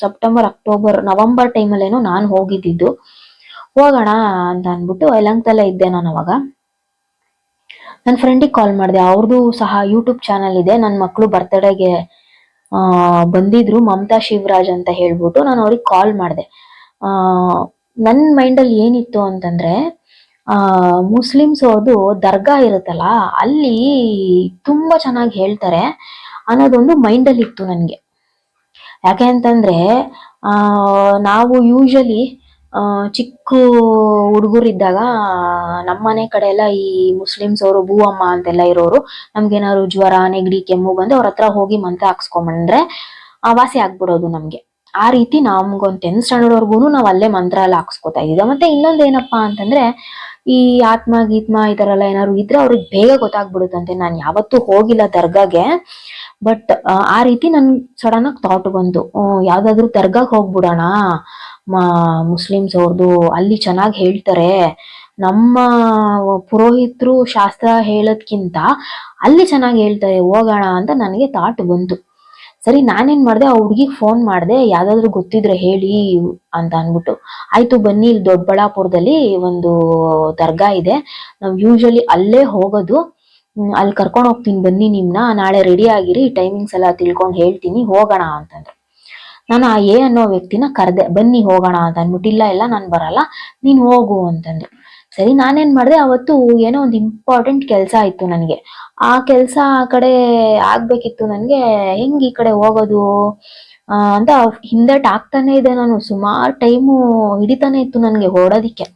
ಸೆಪ್ಟೆಂಬರ್, ಅಕ್ಟೋಬರ್, ನವೆಂಬರ್ ಟೈಮಲ್ಲೇನೋ ನಾನು ಹೋಗಿದ್ದಿದ್ದು. ಹೋಗೋಣ ಅಂತ ಅನ್ಬಿಟ್ಟು ಯಲಹಂಕದಲ್ಲೇ ಇದ್ದೆ ನಾನು ಅವಾಗ. ನನ್ನ ಫ್ರೆಂಡಿಗೆ ಕಾಲ್ ಮಾಡಿದೆ, ಅವ್ರದ್ದು ಸಹ ಯೂಟ್ಯೂಬ್ ಚಾನಲ್ ಇದೆ. ನನ್ನ ಮಕ್ಕಳು ಬರ್ತ್ಡೇಗೆ ಬಂದಿದ್ರು, ಮಮತಾ ಶಿವರಾಜ್ ಅಂತ ಹೇಳ್ಬಿಟ್ಟು. ನಾನು ಅವ್ರಿಗೆ ಕಾಲ್ ಮಾಡಿದೆ. ನನ್ನ ಮೈಂಡಲ್ಲಿ ಏನಿತ್ತು ಅಂತಂದ್ರೆ, ಮುಸ್ಲಿಮ್ಸ್ ಅವ್ರದ್ದು ದರ್ಗಾ ಇರುತ್ತಲ್ಲ, ಅಲ್ಲಿ ತುಂಬಾ ಚೆನ್ನಾಗಿ ಹೇಳ್ತಾರೆ ಅನ್ನೋದೊಂದು ಮೈಂಡಲ್ಲಿ ಇತ್ತು ನನಗೆ. ಯಾಕೆ ಅಂತಂದ್ರೆ ನಾವು ಯೂಶಲಿ ಚಿಕ್ಕ ಹುಡುಗರಿದ್ದಾಗ ನಮ್ಮನೆ ಕಡೆ ಎಲ್ಲ ಈ ಮುಸ್ಲಿಮ್ಸ್ ಅವರು ಭೂವಮ್ಮ ಅಂತೆಲ್ಲ ಇರೋರು, ನಮ್ಗೇನಾದ್ರು ಜ್ವರ, ನೆಗಡಿ, ಕೆಮ್ಮು ಬಂದು ಅವ್ರ ಹತ್ರ ಹೋಗಿ ಮಂತ್ರ ಹಾಕ್ಸ್ಕೊಂಬಂದ್ರೆ ವಾಸಿ ಆಗ್ಬಿಡೋದು ನಮ್ಗೆ. ಆ ರೀತಿ ನಮ್ಗೊಂದು 10th ಸ್ಟ್ಯಾಂಡರ್ಡ್ ವರ್ಗೂನು ನಾವ್ ಅಲ್ಲೇ ಮಂತ್ರ ಎಲ್ಲ ಹಾಕ್ಸ್ಕೊತಾ ಇದ್ದಿದ್ದ. ಮತ್ತೆ ಇನ್ನೊಂದ್ ಏನಪ್ಪಾ ಅಂತಂದ್ರೆ, ಈ ಆತ್ಮ ಗೀತ್ಮ ಈ ತರ ಎಲ್ಲ ಏನಾದ್ರು ಇದ್ರೆ ಅವ್ರಿಗೆ ಬೇಗ ಗೊತ್ತಾಗ್ಬಿಡುತ್ತಂತೆ. ನಾನು ಯಾವತ್ತೂ ಹೋಗಿಲ್ಲ ದರ್ಗಾಗೆ, ಬಟ್ ಆ ರೀತಿ ನನ್ ಸಡನ್ ಆಗಿ ಥಾಟ್ ಬಂತು, ಯಾವ್ದಾದ್ರು ದರ್ಗಾಗ್ ಹೋಗ್ಬಿಡೋಣ, ಮುಸ್ಲಿಮ್ಸ್ ಅವ್ರದ್ದು, ಅಲ್ಲಿ ಚೆನ್ನಾಗಿ ಹೇಳ್ತಾರೆ, ನಮ್ಮ ಪುರೋಹಿತರು ಶಾಸ್ತ್ರ ಹೇಳೋದ್ಕಿಂತ ಅಲ್ಲಿ ಚೆನ್ನಾಗಿ ಹೇಳ್ತಾರೆ, ಹೋಗೋಣ ಅಂತ ನನಗೆ ಥಾಟ್ ಬಂತು. ಸರಿ ನಾನೇನ್ ಮಾಡ್ದೆ, ಆ ಹುಡ್ಗಿಗ್ ಫೋನ್ ಮಾಡ್ದೆ, ಯಾವ್ದಾದ್ರು ಗೊತ್ತಿದ್ರೆ ಹೇಳಿ ಅಂತ ಅನ್ಬಿಟ್ಟು. ಆಯ್ತು ಬನ್ನಿ, ಇಲ್ಲಿ ದೊಡ್ಡಬಳ್ಳಾಪುರದಲ್ಲಿ ಒಂದು ದರ್ಗಾ ಇದೆ, ನಾವ್ ಯೂಶಲಿ ಅಲ್ಲೇ ಹೋಗೋದು, ಅಲ್ಲಿ ಕರ್ಕೊಂಡು ಹೋಗ್ತೀನಿ ಬನ್ನಿ ನಿಮ್ನ, ನಾಳೆ ರೆಡಿ ಆಗಿರಿ, ಟೈಮಿಂಗ್ಸ್ ಎಲ್ಲ ತಿಳ್ಕೊಂಡು ಹೇಳ್ತೀನಿ, ಹೋಗೋಣ ಅಂತಂದ್ರು. ನಾನು ಆ ಎ ಅನ್ನೋ ವ್ಯಕ್ತಿನ ಕರೆದೆ, ಬನ್ನಿ ಹೋಗೋಣ ಅಂತ ಅನ್ಬಿಟ್ಟು. ಇಲ್ಲ ನಾನು ಬರಲ್ಲ, ನೀನ್ ಹೋಗು ಅಂತಂದ್ರು. ಸರಿ ನಾನೇನ್ ಮಾಡ್ದೆ, ಅವತ್ತು ಏನೋ ಒಂದು ಇಂಪಾರ್ಟೆಂಟ್ ಕೆಲಸ ಇತ್ತು ನನಗೆ, ಆ ಕೆಲಸ ಆ ಕಡೆ ಆಗ್ಬೇಕಿತ್ತು ನನ್ಗೆ, ಹೆಂಗ್ ಈ ಕಡೆ ಹೋಗೋದು ಅಂತ ಹಿಂದಟ್ ಆಗ್ತಾನೆ ಇದೆ. ನಾನು ಸುಮಾರು ಟೈಮು ಹಿಡಿತಾನೆ ಇತ್ತು ನನ್ಗೆ ಹೊರಡೋದಿಕ್ಕೆ.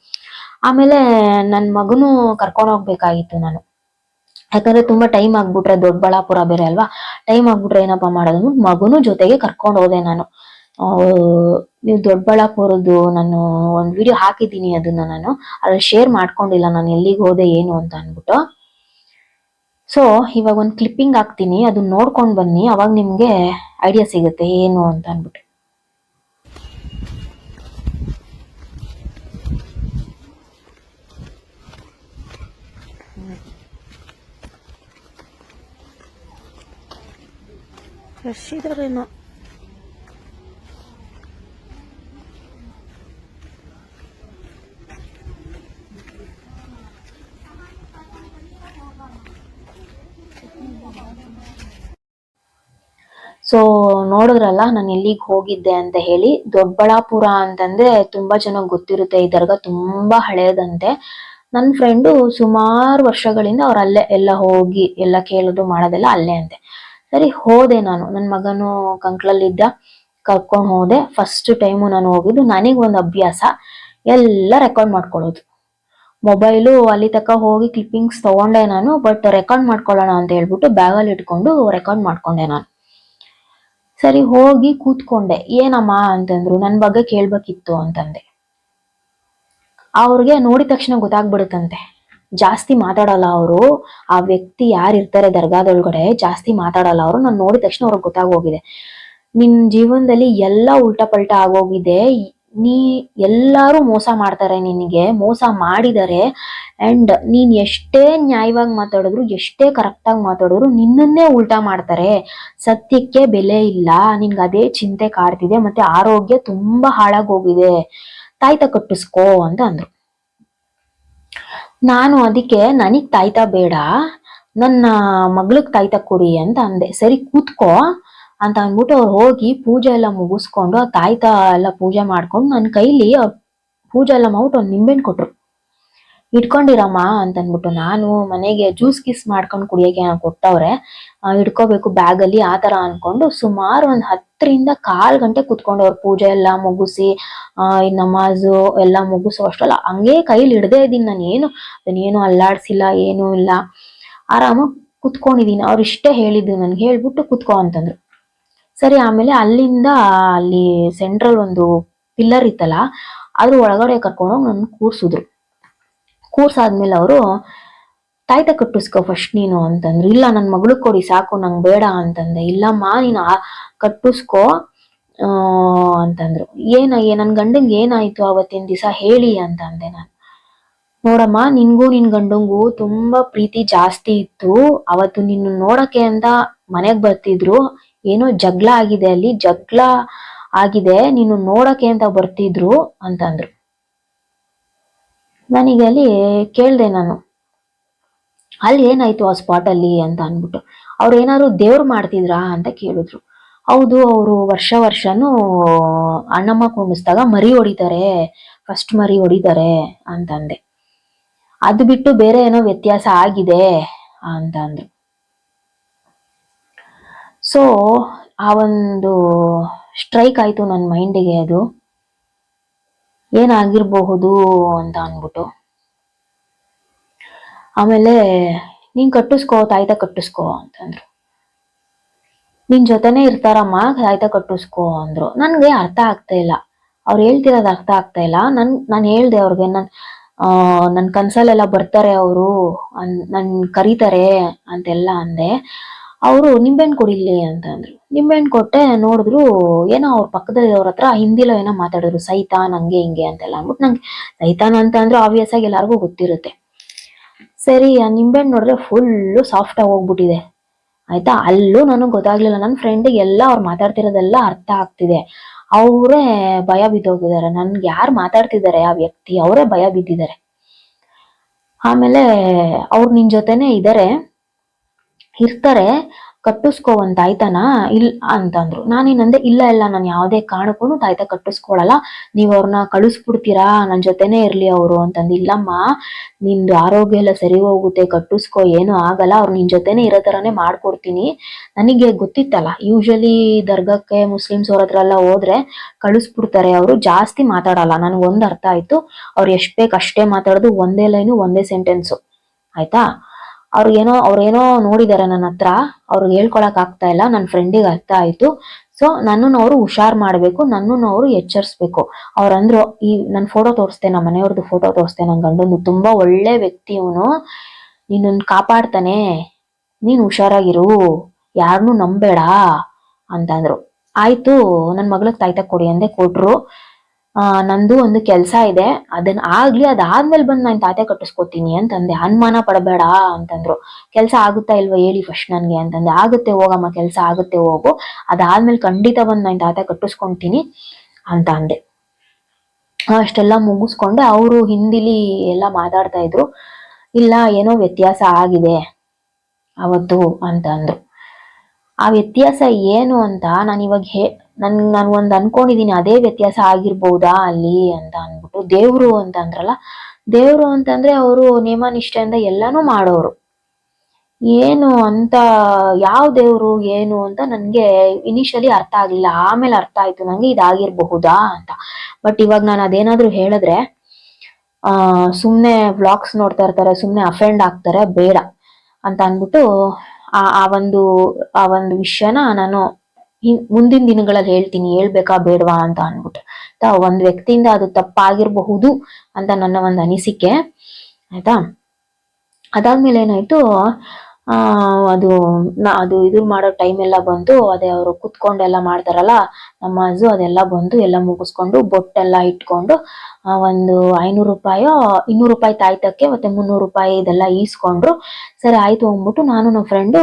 ಆಮೇಲೆ ನನ್ ಮಗನು ಕರ್ಕೊಂಡು ಹೋಗ್ಬೇಕಾಗಿತ್ತು ನಾನು, ಯಾಕಂದ್ರೆ ತುಂಬಾ ಟೈಮ್ ಆಗ್ಬಿಟ್ರೆ, ದೊಡ್ಡಬಳ್ಳಾಪುರ ಬೇರೆ ಅಲ್ವಾ, ಟೈಮ್ ಆಗ್ಬಿಟ್ರೆ ಏನಪ್ಪಾ ಮಾಡೋದು, ಮಗನು ಜೊತೆಗೆ ಕರ್ಕೊಂಡು ಹೋದೆ ನಾನು. ನೀವು ದೊಡ್ಡಬಳ್ಳಾಪುರದ್ದು ನಾನು ಒಂದು ವಿಡಿಯೋ ಹಾಕಿದ್ದೀನಿ, ಅದನ್ನ ನಾನು ಅದ್ರಲ್ಲಿ ಶೇರ್ ಮಾಡ್ಕೊಂಡಿಲ್ಲ, ನಾನು ಎಲ್ಲಿಗೆ ಹೋದೆ ಏನು ಅಂತ ಅನ್ಬಿಟ್ಟು. ಸೊ ಇವಾಗ ಒಂದು ಕ್ಲಿಪ್ಪಿಂಗ್ ಹಾಕ್ತೀನಿ, ಅದನ್ನ ನೋಡ್ಕೊಂಡ್ ಬನ್ನಿ, ಅವಾಗ ನಿಮ್ಗೆ ಐಡಿಯಾ ಸಿಗುತ್ತೆ ಏನು ಅಂತ ಅನ್ಬಿಟ್ಟು. ಎಷ್ಟಿದಾರೇನೋ. ಸೊ ನೋಡಿದ್ರಲ್ಲ ನಾನು ಎಲ್ಲಿಗೆ ಹೋಗಿದ್ದೆ ಅಂತ ಹೇಳಿ. ದೊಡ್ಡಬಳ್ಳಾಪುರ ಅಂತಂದ್ರೆ ತುಂಬಾ ಚೆನ್ನಾಗಿ ಗೊತ್ತಿರುತ್ತೆ, ಈ ದರ್ಗಾ ತುಂಬಾ ಹಳೇದಂತೆ. ನನ್ನ ಫ್ರೆಂಡು ಸುಮಾರು ವರ್ಷಗಳಿಂದ ಅವ್ರ ಅಲ್ಲೇ ಎಲ್ಲ ಹೋಗಿ ಎಲ್ಲ ಕೇಳೋದು ಮಾಡೋದೆಲ್ಲ ಅಲ್ಲೇ ಅಂತೆ. ಸರಿ ಹೋದೆ ನಾನು, ನನ್ನ ಮಗನು ಕಂಕ್ಳಲ್ಲಿದ್ದ, ಕರ್ಕೊಂಡು ಹೋದೆ. ಫಸ್ಟ್ ಟೈಮು ನಾನು ಹೋಗಿದ್ದು, ನನಗೆ ಒಂದು ಅಭ್ಯಾಸ ಎಲ್ಲ ರೆಕಾರ್ಡ್ ಮಾಡ್ಕೊಳ್ಳೋದು. ಮೊಬೈಲು ಅಲ್ಲಿ ತಕ ಹೋಗಿ ಕ್ಲಿಪ್ಪಿಂಗ್ಸ್ ತಗೊಂಡೆ ನಾನು, ಬಟ್ ರೆಕಾರ್ಡ್ ಮಾಡ್ಕೊಳ್ಳೋಣ ಅಂತ ಹೇಳ್ಬಿಟ್ಟು ಬ್ಯಾಗಲ್ಲಿ ಇಟ್ಕೊಂಡು ರೆಕಾರ್ಡ್ ಮಾಡ್ಕೊಂಡೆ ನಾನು. ಸರಿ ಹೋಗಿ ಕೂತ್ಕೊಂಡೆ. ಏನಮ್ಮ ಅಂತಂದ್ರು, ನನ್ ಬಗ್ಗೆ ಕೇಳ್ಬೇಕಿತ್ತು ಅಂತಂದೆ. ಅವ್ರಿಗೆ ನೋಡಿದ ತಕ್ಷಣ ಗೊತ್ತಾಗ್ಬಿಡುತ್ತಂತೆ, ಜಾಸ್ತಿ ಮಾತಾಡಲ್ಲ ಅವರು, ಆ ವ್ಯಕ್ತಿ ಯಾರಿರ್ತಾರೆ ದರ್ಗಾದೊಳಗಡೆ ಜಾಸ್ತಿ ಮಾತಾಡಲ್ಲ ಅವರು. ನಾನು ನೋಡಿದ ತಕ್ಷಣ ಅವ್ರಿಗೆ ಗೊತ್ತಾಗೋಗಿದೆ, ನಿನ್ ಜೀವನದಲ್ಲಿ ಎಲ್ಲ ಉಲ್ಟಾ ಪಲ್ಟಾ ಆಗೋಗಿದೆ, ನೀ ಎಲ್ಲಾರು ಮೋಸ ಮಾಡ್ತಾರೆ, ನಿನಗೆ ಮೋಸ ಮಾಡಿದ್ದಾರೆ. ಅಂಡ್ ನೀನ್ ಎಷ್ಟೇ ನ್ಯಾಯವಾಗಿ ಮಾತಾಡಿದ್ರು, ಎಷ್ಟೇ ಕರೆಕ್ಟ್ ಆಗಿ ಮಾತಾಡಿದ್ರು ನಿನ್ನನ್ನೇ ಉಲ್ಟಾ ಮಾಡ್ತಾರೆ. ಸತ್ಯಕ್ಕೆ ಬೆಲೆ ಇಲ್ಲ, ನಿನ್ಗೆ ಅದೇ ಚಿಂತೆ ಕಾಡ್ತಿದೆ, ಮತ್ತೆ ಆರೋಗ್ಯ ತುಂಬಾ ಹಾಳಾಗೋಗಿದೆ, ತಾಯ್ತ ಕಟ್ಟಿಸ್ಕೋ ಅಂತ ಅಂದ್ರು. ನಾನು ಅದಕ್ಕೆ ನನಗ್ ತಾಯ್ತ ಬೇಡ, ನನ್ನ ಮಗ್ಳಿಗ್ ತಾಯ್ತ ಕೊಡಿ ಅಂತ ಅಂದೆ. ಸರಿ ಕೂತ್ಕೋ ಅಂತ ಅಂದ್ಬಿಟ್ಟು ಅವ್ರು ಹೋಗಿ ಪೂಜೆ ಎಲ್ಲ ಮುಗಿಸ್ಕೊಂಡು, ಆ ತಾಯ್ತ ಎಲ್ಲ ಪೂಜೆ ಮಾಡ್ಕೊಂಡು ನನ್ನ ಕೈಲಿ ಅವ್ರು ಪೂಜೆ ಎಲ್ಲ ಮಾಡ್ಬಿಟ್ಟು ಒಂದು ನಿಂಬೆಹಣ್ಣು ಕೊಟ್ರು. ಇಟ್ಕೊಂಡಿರಮ್ಮ ಅಂತ ಅಂದ್ಬಿಟ್ಟು, ನಾನು ಮನೆಗೆ ಜ್ಯೂಸ್ ಗೀಸ್ ಮಾಡ್ಕೊಂಡು ಕುಡಿಯೋಕೆ ಕೊಟ್ಟವ್ರೆ, ಇಟ್ಕೋಬೇಕು ಬ್ಯಾಗಲ್ಲಿ ಆ ತರ ಅನ್ಕೊಂಡು ಸುಮಾರು ಒಂದು 10ರಿಂದ 1/4 ಗಂಟೆ ಕುತ್ಕೊಂಡು ಅವ್ರ ಪೂಜೆ ಎಲ್ಲ ಮುಗಿಸಿ ನಮಾಜು ಎಲ್ಲ ಮುಗಿಸೋ ಅಷ್ಟಲ್ಲ ಹಂಗೆ ಕೈಲಿ ಹಿಡ್ದೇ ಇದ್ದೀನಿ. ನಾನೇನು ಅಲ್ಲಾಡ್ಸಿಲ್ಲ, ಏನೂ ಇಲ್ಲ, ಆರಾಮಾಗಿ ಕುತ್ಕೊಂಡಿದೀನಿ. ಅವ್ರು ಇಷ್ಟೇ ಹೇಳಿದ್ದು ನನ್ಗೆ, ಹೇಳ್ಬಿಟ್ಟು ಕುತ್ಕೋ ಅಂತಂದ್ರು. ಸರಿ ಆಮೇಲೆ ಅಲ್ಲಿಂದ ಅಲ್ಲಿ ಸೆಂಟ್ರಲ್ ಒಂದು ಪಿಲ್ಲರ್ ಇತ್ತಲ್ಲ, ಅದ್ರ ಒಳಗಡೆ ಕರ್ಕೊಂಡೋಗಿ ನನ್ ಕೂರ್ಸಿದ್ರು. ಕೂರ್ಸಾದ್ಮೇಲೆ ಅವರು ತಾಯ್ತ ಕಟ್ಟಿಸ್ಕೊ ಫಸ್ಟ್ ನೀನು ಅಂತಂದ್ರು. ಇಲ್ಲ ನನ್ ಮಗಳು ಕೊಡಿ ಸಾಕು, ನಂಗೆ ಬೇಡ ಅಂತಂದೆ. ಇಲ್ಲಮ್ಮ ನೀನು ಕಟ್ಟಿಸ್ಕೊ ಅಂತಂದ್ರು. ನನ್ ಗಂಡಂಗೆ ಏನಾಯ್ತು ಅವತ್ತಿನ ದಿವಸ ಹೇಳಿ ಅಂತ ಅಂದೆ ನಾನು. ನೋಡಮ್ಮ, ನಿನ್ಗೂ ನಿನ್ ಗಂಡಂಗೂ ತುಂಬಾ ಪ್ರೀತಿ ಜಾಸ್ತಿ ಇತ್ತು, ಅವತ್ತು ನಿನ್ನ ನೋಡಕ್ಕೆ ಅಂತ ಮನೆಗ್ ಬರ್ತಿದ್ರು, ಏನೋ ಜಗಳ ಆಗಿದೆ, ಅಲ್ಲಿ ಜಗಳ ಆಗಿದೆ, ನೀನು ನೋಡಕ್ಕೆ ಅಂತ ಬರ್ತಿದ್ರು ಅಂತಂದ್ರು. ನನಗೆ ಅಲ್ಲಿ ಕೇಳ್ದೆ ನಾನು, ಅಲ್ಲಿ ಏನಾಯ್ತು ಆ ಸ್ಪಾಟ್ ಅಲ್ಲಿ ಅಂತ ಅನ್ಬಿಟ್ಟು. ಅವ್ರು ಏನಾದ್ರು ದೇವ್ರು ಮಾಡ್ತಿದ್ರಾ ಅಂತ ಕೇಳಿದ್ರು. ಹೌದು, ಅವರು ವರ್ಷನೂ ಅಣ್ಣಮ್ಮ ಕುಂಡಿಸ್ದಾಗ ಮರಿ ಹೊಡಿತಾರೆ, ಫಸ್ಟ್ ಮರಿ ಹೊಡಿತಾರೆ ಅಂತಂದೆ. ಅದು ಬಿಟ್ಟು ಬೇರೆ ಏನೋ ವ್ಯತ್ಯಾಸ ಆಗಿದೆ ಅಂತ ಅಂದ್ರು. ಸೊ ಆ ಒಂದು ಸ್ಟ್ರೈಕ್ ಆಯ್ತು ನನ್ನ ಮೈಂಡಿಗೆ, ಅದು ಏನಾಗಿರ್ಬಹುದು ಅಂತ ಅನ್ಬಿಟ್ಟು. ಆಮೇಲೆ ನೀನ್ ಕಟ್ಟಿಸ್ಕೋ, ತಾಯ್ತ ಕಟ್ಟಿಸ್ಕೋ ಅಂತಂದ್ರು. ನಿನ್ ಜೊತೆನೆ ಇರ್ತಾರಮ್ಮ, ತಾಯ್ತ ಕಟ್ಟಿಸ್ಕೋ ಅಂದ್ರು. ನನ್ಗೆ ಅರ್ಥ ಆಗ್ತಾ ಇಲ್ಲ, ಅವ್ರು ಹೇಳ್ತಿರೋದು ಅರ್ಥ ಆಗ್ತಾ ಇಲ್ಲ. ನಾನು ಹೇಳ್ದೆ ಅವ್ರಿಗೆ, ನನ್ ಕನ್ಸಲ್ಲೆಲ್ಲ ಬರ್ತಾರೆ ಅವರು, ನನ್ ಕರೀತಾರೆ ಅಂತೆಲ್ಲ ಅಂದೆ. ಅವರು ನಿಂಬೆಹಣ್ಣು ಕೊಡಿಲಿ ಅಂತ ಅಂದ್ರು. ನಿಂಬೆಹಣ್ಣು ಕೊಟ್ಟೆ, ನೋಡಿದ್ರು ಏನೋ ಅವ್ರ ಪಕ್ಕದಲ್ಲಿ ಅವ್ರ ಹತ್ರ ಹಿಂದಿలో ಏನೋ ಮಾತಾಡಿದ್ರು, ಸೈತಾನ್ ಹಂಗೆ ಹಿಂಗೆ ಅಂತೆಲ್ಲ ಅಂದ್ಬಿಟ್ಟು. ನಂಗೆ ಸೈತಾನ್ ಅಂತ ಅಂದ್ರೆ ಆಬ್ವಿಯಸ್ ಆಗಿ ಎಲ್ಲಾರ್ಗೂ ಗೊತ್ತಿರುತ್ತೆ. ಸರಿ, ಆ ನಿಂಬೆಹಣ್ಣು ನೋಡಿದ್ರೆ ಫುಲ್ಲು ಸಾಫ್ಟ್ ಆಗಿ ಹೋಗ್ಬಿಟ್ಟಿದೆ. ಆಯ್ತಾ, ಅಲ್ಲೂ ನನಗೆ ಗೊತ್ತಾಗ್ಲಿಲ್ಲ. ನನ್ನ ಫ್ರೆಂಡಿಗೆ ಎಲ್ಲ ಅವ್ರು ಮಾತಾಡ್ತಿರೋದೆಲ್ಲ ಅರ್ಥ ಆಗ್ತಿದೆ. ಅವರೇ ಭಯ ಬಿದ್ದೋಗಿದ್ದಾರೆ. ನನ್ಗೆ ಯಾರು ಮಾತಾಡ್ತಿದ್ದಾರೆ ಆ ವ್ಯಕ್ತಿ, ಅವರೇ ಭಯ ಬಿದ್ದಿದ್ದಾರೆ. ಆಮೇಲೆ ಅವ್ರು ನಿನ್ ಜೊತೆನೆ ಇರ್ತಾರೆ, ಕಟ್ಟಿಸ್ಕೋವಂತ ತಾಯ್ತನ ಅಂತಂದ್ರು. ನಾನೇನಂದೆ, ಇಲ್ಲ ಇಲ್ಲ, ನಾನು ಯಾವುದೇ ಕಾರಣಕ್ಕೂ ತಾಯ್ತ ಕಟ್ಟಿಸ್ಕೊಳಲ್ಲ, ನೀವ್ ಅವ್ರನ್ನ ಕಳಿಸ್ಬಿಡ್ತೀರಾ, ನನ್ ಜೊತೆನೆ ಇರ್ಲಿ ಅವರು ಅಂತಂದು. ಇಲ್ಲಮ್ಮ, ನಿಂದು ಆರೋಗ್ಯ ಎಲ್ಲ ಸರಿ ಹೋಗುತ್ತೆ, ಕಟ್ಟಿಸ್ಕೋ, ಏನು ಆಗಲ್ಲ, ಅವ್ರು ನಿನ್ ಜೊತೆನೆ ಇರೋ ತರಾನೇ ಮಾಡ್ಕೊಡ್ತೀನಿ. ನನಗೆ ಗೊತ್ತಿತ್ತಲ್ಲ, ಯೂಶಲಿ ದರ್ಗಕ್ಕೆ ಮುಸ್ಲಿಮ್ಸ್ ಅವ್ರ ಹತ್ರ ಎಲ್ಲ ಹೋದ್ರೆ ಕಳಿಸ್ಬಿಡ್ತಾರೆ, ಅವರು ಜಾಸ್ತಿ ಮಾತಾಡಲ್ಲ. ನನ್ಗೊಂದು ಅರ್ಥ ಆಯ್ತು, ಅವ್ರು ಎಷ್ಟ್ ಬೇಕು ಅಷ್ಟೇ ಮಾತಾಡೋದು, ಒಂದೇ ಲೈನು ಒಂದೇ ಸೆಂಟೆನ್ಸು. ಆಯ್ತಾ, ಅವ್ರೇನೋ ನೋಡಿದಾರೆ ನನ್ನ ಹತ್ರ, ಅವ್ರಿಗೆ ಹೇಳ್ಕೊಳಕ್ ಆಗ್ತಾ ಇಲ್ಲ. ನನ್ನ ಫ್ರೆಂಡಿಗೆ ಅರ್ಥ ಆಯ್ತು. ಸೊ ನನ್ನನ್ನು ಅವರು ಹುಷಾರ್ ಮಾಡ್ಬೇಕು, ನನ್ನನ್ನು ಅವರು ಎಚ್ಚರಿಸ್ಬೇಕು. ಅವ್ರಂದ್ರು, ನನ್ ಫೋಟೋ ತೋರಿಸ್ತೆ, ನಮ್ಮ ಮನೆಯವ್ರದ್ದು ಫೋಟೋ ತೋರಿಸ್ತೆ, ನನ್ ಗಂಡಂದು, ತುಂಬಾ ಒಳ್ಳೆ ವ್ಯಕ್ತಿ ಇವನು, ನಿನ್ನನ್ ಕಾಪಾಡ್ತಾನೆ, ನೀನ್ ಹುಷಾರಾಗಿರು, ಯಾರನ್ನೂ ನಂಬೇಡ ಅಂತಂದ್ರು. ಆಯ್ತು, ನನ್ ಮಗಳಿಗೆ ತಾಯ್ತ ಕೊಡಿ ಅಂದೆ, ಕೊಟ್ರು. ನಂದು ಒಂದು ಕೆಲ್ಸ ಇದೆ, ಅದಾದ್ಮೇಲೆ ಬಂದು ನಾನು ತಾತೆ ಕಟ್ಟಿಸ್ಕೊತೀನಿ ಅಂತಂದೆ. ಅನುಮಾನ ಪಡಬೇಡ ಅಂತಂದ್ರು. ಕೆಲ್ಸ ಆಗುತ್ತಾ ಇಲ್ವಾ ಹೇಳಿ ಫಸ್ಟ್ ನನ್ಗೆ ಅಂತಂದೆ. ಆಗುತ್ತೆ ಹೋಗಮ್ಮ, ಕೆಲ್ಸ ಆಗುತ್ತೆ ಹೋಗು, ಅದಾದ್ಮೇಲೆ ಖಂಡಿತ ಬಂದು ನಾನು ತಾತೆ ಕಟ್ಟಿಸ್ಕೊಂತೀನಿ ಅಂತ ಅಂದೆ. ಅಷ್ಟೆಲ್ಲ ಮುಗಿಸ್ಕೊಂಡೆ. ಅವರು ಹಿಂದಿಲಿ ಎಲ್ಲ ಮಾತಾಡ್ತಾ ಇದ್ರು. ಇಲ್ಲ, ಏನೋ ವ್ಯತ್ಯಾಸ ಆಗಿದೆ ಅವತ್ತು ಅಂತ ಅಂದ್ರು. ಆ ವ್ಯತ್ಯಾಸ ಏನು ಅಂತ ನಾನು ಇವಾಗ ನಾನು ಒಂದ್ ಅನ್ಕೊಂಡಿದೀನಿ, ಅದೇ ವ್ಯತ್ಯಾಸ ಆಗಿರ್ಬೋದಾ ಅಲ್ಲಿ ಅಂತ ಅನ್ಬಿಟ್ಟು. ದೇವ್ರು ಅಂತ ಅಂದ್ರಲ್ಲ, ದೇವ್ರು ಅಂತಂದ್ರೆ ಅವರು ನೇಮ ನಿಷ್ಠೆಯಿಂದ ಎಲ್ಲಾನು ಮಾಡೋರು. ಏನು ಅಂತ, ಯಾವ ದೇವ್ರು ಏನು ಅಂತ ನನ್ಗೆ ಇನಿಷಿಯಲಿ ಅರ್ಥ ಆಗ್ಲಿಲ್ಲ. ಆಮೇಲೆ ಅರ್ಥ ಆಯ್ತು ನಂಗೆ, ಇದಾಗಿರ್ಬಹುದಾ ಅಂತ. ಬಟ್ ಇವಾಗ ನಾನು ಅದೇನಾದ್ರು ಹೇಳಿದ್ರೆ ಸುಮ್ನೆ ವ್ಲಾಗ್ಸ್ ನೋಡ್ತಾ ಇರ್ತಾರೆ, ಸುಮ್ನೆ ಅಫೆಂಡ್ ಆಗ್ತಾರೆ, ಬೇಡ ಅಂತ ಅನ್ಬಿಟ್ಟು ಆ ಒಂದು ವಿಷಯನ ನಾನು ಮುಂದಿನ ದಿನಗಳಲ್ಲಿ ಹೇಳ್ಬೇಕಾ ಬೇಡವಾ ಅಂತ ಅನ್ಬಿಟ್ಟು. ಒಂದ್ ವ್ಯಕ್ತಿಯಿಂದ ಅದು ತಪ್ಪಾಗಿರ್ಬಹುದು ಅಂತ ನನ್ನ ಒಂದು ಅನಿಸಿಕೆ. ಆಯ್ತಾ, ಅದಾದ್ಮೇಲೆ ಏನಾಯ್ತು, ಅದು ಇದು ಮಾಡೋ ಟೈಮ್ ಎಲ್ಲ ಬಂತು. ಅದೇ ಅವರು ಕುತ್ಕೊಂಡೆಲ್ಲ ಮಾಡ್ತಾರಲ್ಲ ನಮಾಜು, ಅದೆಲ್ಲ ಬಂದು ಎಲ್ಲ ಮುಗಿಸ್ಕೊಂಡು ಬೊಟ್ಟೆಲ್ಲ ಇಟ್ಕೊಂಡು ಒಂದು 500 ರೂಪಾಯೋ 200 ರೂಪಾಯಿ ತಾಯ್ತಕ್ಕೆ ಮತ್ತೆ 300 ರೂಪಾಯಿ ಇದೆಲ್ಲ ಈಸ್ಕೊಂಡ್ರು. ಸರಿ ಆಯ್ತು ಅಂದ್ಬಿಟ್ಟು ನಾನು ನಮ್ಮ ಫ್ರೆಂಡು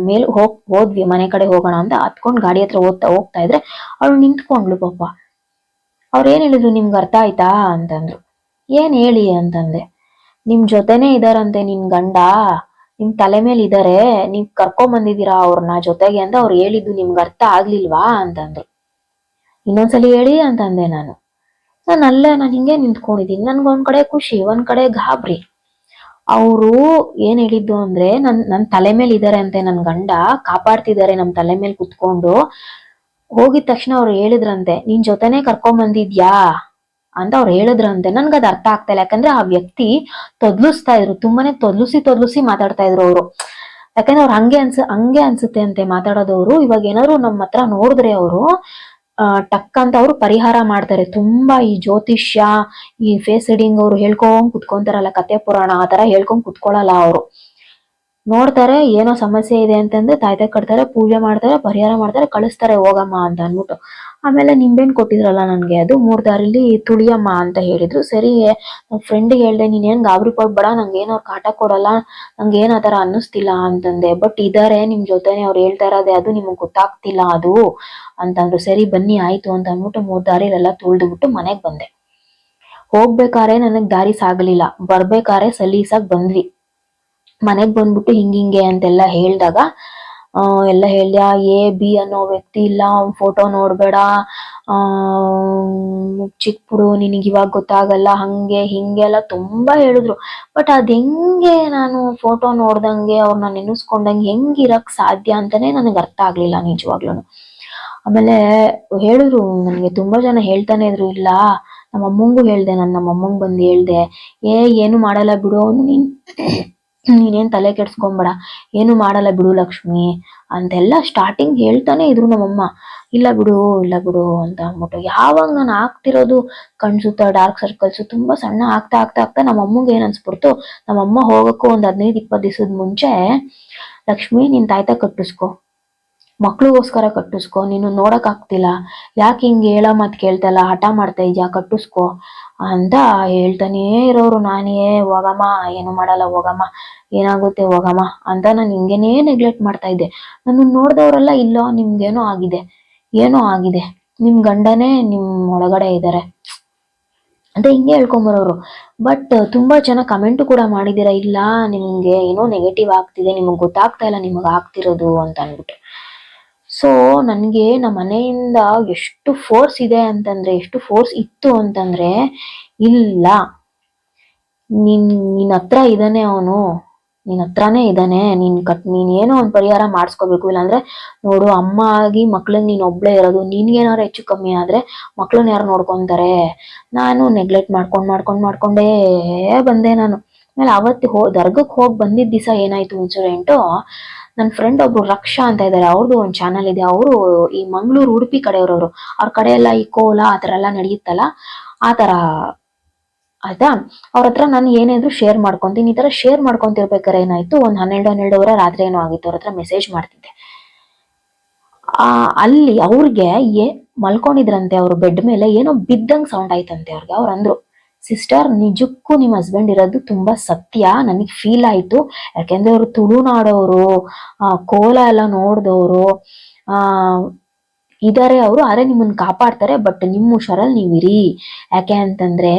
ಮೇಲ್ ಹೋದ್ವಿ, ಮನೆ ಕಡೆ ಹೋಗೋಣ ಅಂತ ಹತ್ಕೊಂಡು ಗಾಡಿ ಹತ್ರ ಹೋಗ್ತಾ ಇದ್ರೆ ಅವಳು ನಿಂತ್ಕೊಂಡ್ಲು. ಪಾಪ ಅವ್ರು ಏನ್ ಹೇಳಿದ್ರು, ನಿಮ್ಗೆ ಅರ್ಥ ಆಯ್ತಾ ಅಂತಂದ್ರು. ಏನ್ ಹೇಳಿ ಅಂತಂದೆ. ನಿಮ್ ಜೊತೆನೆ ಇದಾರಂತೆ ನಿನ್ ಗಂಡ, ನಿಮ್ ತಲೆ ಮೇಲೆ ಇದಾರೆ, ನೀವ್ ಕರ್ಕೊಂಡ್ ಬಂದಿದೀರಾ ಅವ್ರನ್ನ ಜೊತೆಗೆ ಅಂತ ಅವ್ರು ಹೇಳಿದ್ದು ನಿಮ್ಗೆ ಅರ್ಥ ಆಗ್ಲಿಲ್ವಾ ಅಂತಂದ್ರು. ಇನ್ನೊಂದ್ಸಲಿ ಹೇಳಿ ಅಂತಂದೆ ನಾನು ಹಿಂಗೆ ನಿಂತ್ಕೊಂಡಿದೀನಿ. ನನ್ಗೊಂದ್ ಕಡೆ ಖುಷಿ, ಒಂದ್ ಕಡೆ ಗಾಬರಿ. ಅವರು ಏನ್ ಹೇಳಿದ್ದು ಅಂದ್ರೆ, ನನ್ ತಲೆ ಮೇಲೆ ಇದಾರೆ ಅಂತೆ, ನನ್ ಗಂಡ ಕಾಪಾಡ್ತಿದ್ದಾರೆ ನಮ್ ತಲೆ ಮೇಲೆ ಕುತ್ಕೊಂಡು. ಹೋಗಿದ ತಕ್ಷಣ ಅವ್ರು ಹೇಳಿದ್ರಂತೆ, ನಿನ್ ಜೊತೆನೆ ಕರ್ಕೊಂಡ್ ಬಂದಿದ್ಯಾ ಅಂತ ಅವ್ರು ಹೇಳಿದ್ರಂತೆ. ನನ್ಗದ್ ಅರ್ಥ ಆಗ್ತಾ ಇಲ್ಲ, ಯಾಕಂದ್ರೆ ಆ ವ್ಯಕ್ತಿ ತೊದ್ಲಿಸ್ತಾ ಇದ್ರು, ತುಂಬಾನೇ ತೊದ್ಲಿಸಿ ಮಾತಾಡ್ತಾ ಇದ್ರು ಅವರು. ಯಾಕಂದ್ರೆ ಅವ್ರು ಹಂಗೆ ಅನ್ಸುತ್ತೆ ಅಂತೆ ಮಾತಾಡೋದವ್ರು. ಇವಾಗ ಏನಾದ್ರು ನಮ್ಮ ಹತ್ರ ನೋಡಿದ್ರೆ ಅವರು ಟಕ್ ಅಂತ ಅವ್ರು ಪರಿಹಾರ ಮಾಡ್ತಾರೆ. ತುಂಬಾ ಈ ಜ್ಯೋತಿಷ್ಯ, ಈ ಫೇಸ್ ರೀಡಿಂಗ್ ಅವ್ರು ಹೇಳ್ಕೊಂಡ್ ಕುತ್ಕೊಂತಾರಲ್ಲ, ಕತೆ ಪುರಾಣ ಆ ತರ ಹೇಳ್ಕೊಂಡ್ ಕುತ್ಕೊಳಲ್ಲ ಅವರು. ನೋಡ್ತಾರೆ, ಏನೋ ಸಮಸ್ಯೆ ಇದೆ ಅಂತಂದ್ರೆ ತಾಯ್ತ ಕಟ್ತಾರೆ, ಪೂಜೆ ಮಾಡ್ತಾರೆ, ಪರಿಹಾರ ಮಾಡ್ತಾರೆ, ಕಳಿಸ್ತಾರೆ ಹೋಗಮ್ಮ ಅಂತ ಅನ್ಬಿಟ್ಟು. ಆಮೇಲೆ ನಿಂಬೆಹಣ್ಣು ಕೊಟ್ಟಿದ್ರಲ್ಲ ನನ್ಗೆ, ಅದು 3 ದಾರಿಲಿ ತುಳಿಯಮ್ಮ ಅಂತ ಹೇಳಿದ್ರು. ಸರಿ, ನನ್ ಫ್ರೆಂಡಿಗೆ ಹೇಳ್ದೆ, ನೀನೇನ್ ಗಾಬರಿ ಪಡ್ಬೇಡ, ನಂಗೆ ಏನೋ ಕಾಟ ಕೊಡಲ್ಲ, ನಂಗೆ ಏನ್ ಆತರ ಅನ್ನಿಸ್ತಿಲ್ಲ ಅಂತಂದೆ. ಬಟ್ ಇದಾರೆ ನಿಮ್ ಜೊತೆನೆ, ಅವ್ರು ಹೇಳ್ತಾ ಇರೋದೇ ಅದು, ನಿಮಗ್ ಗೊತ್ತಾಗ್ತಿಲ್ಲ ಅದು ಅಂತಂದ್ರು. ಸರಿ ಬನ್ನಿ ಆಯ್ತು ಅಂತ ಅಂದ್ಬಿಟ್ಟು 3 ದಾರಿಲೆಲ್ಲ ತುಳ್ದ್ಬಿಟ್ಟು ಮನೆಗ್ ಬಂದೆ. ಹೋಗ್ಬೇಕಾರೆ ನನಗ್ ದಾರಿ ಸಾಗ್ಲಿಲ್ಲ, ಬರ್ಬೇಕಾರೆ ಸಲೀಸಾಗ್ ಬಂದ್ವಿ. ಮನೆಗ್ ಬಂದ್ಬಿಟ್ಟು ಹಿಂಗಿಂಗೆ ಅಂತೆಲ್ಲ ಹೇಳ್ದಾಗ ಎಲ್ಲ ಹೇಳ್ದ. A-B ಅನ್ನೋ ವ್ಯಕ್ತಿ ಇಲ್ಲ, ಅವ್ನ್ ಫೋಟೋ ನೋಡ್ಬೇಡ, ಚಿಕ್ಕ ಬಿಡು, ನಿನಗ್ ಇವಾಗ ಗೊತ್ತಾಗಲ್ಲ, ಹಂಗೆ ಹಿಂಗೆ ಎಲ್ಲ ತುಂಬಾ ಹೇಳಿದ್ರು. ಬಟ್ ಅದ್ ಹೆಂಗೆ ನಾನು ಫೋಟೋ ನೋಡ್ದಂಗೆ ಅವ್ರನ್ನ ನೆನೆಸ್ಕೊಂಡಂಗೆ ಹೆಂಗಿರಕ್ ಸಾಧ್ಯ ಅಂತಾನೆ ನನಗ್ ಅರ್ಥ ಆಗ್ಲಿಲ್ಲ ನಿಜವಾಗ್ಲೂನು. ಆಮೇಲೆ ಹೇಳಿದ್ರು ನನ್ಗೆ, ತುಂಬಾ ಜನ ಹೇಳ್ತಾನೆ ಇದ್ರು. ಇಲ್ಲ, ನಮ್ಮ ಅಮ್ಮಂಗೂ ಹೇಳ್ದೆ, ನಮ್ಮ ಅಮ್ಮಂಗ್ ಬಂದು ಹೇಳ್ದೆ, ಏನು ಮಾಡಲ್ಲ ಬಿಡು, ಅವ್ನು ನೀನೇನ್ ತಲೆ ಕೆಡ್ಸ್ಕೊಂಬೇಡ, ಏನು ಮಾಡಲ್ಲ ಬಿಡು ಲಕ್ಷ್ಮಿ ಅಂತೆಲ್ಲ ಸ್ಟಾರ್ಟಿಂಗ್ ಹೇಳ್ತಾನೆ ಇದ್ರು ನಮ್ಮಮ್ಮ. ಇಲ್ಲ ಬಿಡು ಇಲ್ಲ ಬಿಡು ಅಂತ ಅಂದ್ಬಿಟ್ಟು, ಯಾವಾಗ ನಾನು ಆಗ್ತಿರೋದು ಕಣ್ಸುತ್ತ ಡಾರ್ಕ್ ಸರ್ಕಲ್ಸ್ ತುಂಬಾ ಸಣ್ಣ ಆಗ್ತಾ ಆಗ್ತಾ ಆಗ್ತಾ ನಮ್ಮಮ್ಮಗೆ ಏನ್ ಅನ್ಸ್ಬಿಡ್ತು, ನಮ್ಮಮ್ಮ ಹೋಗಕ್ಕೂ ಒಂದ್ 15-20 ದಿವಸದ ಮುಂಚೆ, ಲಕ್ಷ್ಮಿ ನೀನ್ ತಾಯ್ತ ಕಟ್ಟಿಸ್ಕೊ, ಮಕ್ಳಿಗೋಸ್ಕರ ಕಟ್ಟಿಸ್ಕೊ, ನೀನು ನೋಡಕ್ ಆಗ್ತಿಲ್ಲ, ಯಾಕೆ ಹಿಂಗೆ ಹೇಳೋ ಮಾತ್ ಕೇಳ್ತಲ್ಲ, ಹಠ ಮಾಡ್ತಾ ಇದ್ಯಾ, ಕಟ್ಟಿಸ್ಕೊ ಅಂತ ಹೇಳ್ತಾನೇ ಇರೋರು. ನಾನೇ ಹೋಗಮ್ಮ ಏನು ಮಾಡಲ್ಲ ಹೋಗಮ್ಮ, ಏನಾಗುತ್ತೆ ಹೋಗಮ್ಮ ಅಂತ ನಾನು ಹಿಂಗೇನೇ ನೆಗ್ಲೆಕ್ಟ್ ಮಾಡ್ತಾ ಇದ್ದೆ. ನನ್ನ ನೋಡ್ದವ್ರೆಲ್ಲ ಇಲ್ಲ ನಿಮ್ಗೇನೋ ಆಗಿದೆ, ಏನೋ ಆಗಿದೆ, ನಿಮ್ ಗಂಡನೇ ನಿಮ್ ಒಳಗಡೆ ಇದ್ದಾರೆ ಅಂತ ಹಿಂಗೆ ಹೇಳ್ಕೊಂಬರೋರು. ಬಟ್ ತುಂಬಾ ಜನ ಕಮೆಂಟ್ ಕೂಡ ಮಾಡಿದೀರ, ಇಲ್ಲ ನಿಮ್ಗೆ ಏನೋ ನೆಗೆಟಿವ್ ಆಗ್ತಿದೆ, ನಿಮಗ್ ಗೊತ್ತಾಗ್ತಾ ಇಲ್ಲ ನಿಮಗ್ ಆಗ್ತಿರೋದು ಅಂತ ಅಂದ್ಬಿಟ್ಟು. ಸೊ ನನ್ಗೆ ನಮ್ಮ ಮನೆಯಿಂದ ಎಷ್ಟು ಫೋರ್ಸ್ ಇದೆ ಅಂತಂದ್ರೆ, ಎಷ್ಟು ಫೋರ್ಸ್ ಇತ್ತು ಅಂತಂದ್ರೆ, ಇಲ್ಲ ನಿನ್ ಹತ್ರ ಇದಾನೆ ಅವನು, ನಿನ್ ಹತ್ರನೇ ಇದಾನೆ, ನೀನ್ ಏನೋ ಒಂದ್ ಪರಿಹಾರ ಮಾಡಿಸ್ಕೋಬೇಕು, ಇಲ್ಲಾಂದ್ರೆ ನೋಡು ಅಮ್ಮ ಆಗಿ ಮಕ್ಳಗ್ ನೀನ್ ಒಬ್ಳೇ ಇರೋದು, ನಿನ್ಗೇನಾದ್ರು ಹೆಚ್ಚು ಕಮ್ಮಿ ಆದ್ರೆ ಮಕ್ಳನ್ನ ಯಾರು ನೋಡ್ಕೊಂತಾರೆ. ನಾನು ನೆಗ್ಲೆಕ್ಟ್ ಮಾಡ್ಕೊಂಡೇ ಬಂದೆ ನಾನು. ಆಮೇಲೆ ಅವತ್ತು ದರ್ಗಕ್ಕೆ ಹೋಗಿ ಬಂದಿದ್ದ ದಿವಸ ಏನಾಯ್ತು ಇನ್ಸಿಡೆಂಟು, ನನ್ನ ಫ್ರೆಂಡ್ ಒಬ್ರು ರಕ್ಷಾ ಅಂತ ಇದ್ದಾರೆ, ಅವ್ರದ್ದು ಒಂದು ಚಾನಲ್ ಇದೆ. ಅವರು ಈ ಮಂಗಳೂರು ಉಡುಪಿ ಕಡೆಯವ್ರವ್ರು, ಅವ್ರ ಕಡೆ ಎಲ್ಲ ಈ ಕೋಲ ಆತರ ಎಲ್ಲ ನಡೆಯುತ್ತಲ್ಲ, ಆತರ ಆಯ್ತಾ. ಅವ್ರ ಹತ್ರ ನಾನು ಏನಾದ್ರು ಶೇರ್ ಮಾಡ್ಕೊಂತೀನಿ. ಈ ತರ ಶೇರ್ ಮಾಡ್ಕೊಂತಿರ್ಬೇಕಾರೆ ಏನಾಯ್ತು, ಒಂದ್ 12-12:30 ರಾತ್ರಿ ಏನೋ ಆಗಿತ್ತು, ಅವ್ರ ಹತ್ರ ಮೆಸೇಜ್ ಮಾಡ್ತಿದ್ದೆ. ಅಲ್ಲಿ ಅವ್ರಿಗೆ ಮಲ್ಕೊಂಡಿದ್ರಂತೆ, ಅವ್ರ ಬೆಡ್ ಮೇಲೆ ಏನೋ ಬಿದ್ದಂಗ್ ಸೌಂಡ್ ಆಯ್ತಂತೆ ಅವ್ರಿಗೆ. ಅವ್ರು ಅಂದ್ರು, ಸಿಸ್ಟರ್ ನಿಜಕ್ಕೂ ನಿಮ್ ಹಸ್ಬೆಂಡ್ ಇರೋದು ತುಂಬಾ ಸತ್ಯ, ನನಗ್ ಫೀಲ್ ಆಯ್ತು, ಯಾಕೆಂದ್ರೆ ಅವ್ರು ತುಳುನಾಡೋರು, ಕೋಲ ಎಲ್ಲ ನೋಡ್ದವ್ರು ಇದಾರೆ ಅವರು, ಆದ್ರೆ ನಿಮ್ಮನ್ನ ಕಾಪಾಡ್ತಾರೆ, ಬಟ್ ನಿಮ್ ಹುಷಾರಲ್ಲಿ ನೀವಿರಿ. ಯಾಕೆ ಅಂತಂದ್ರೆ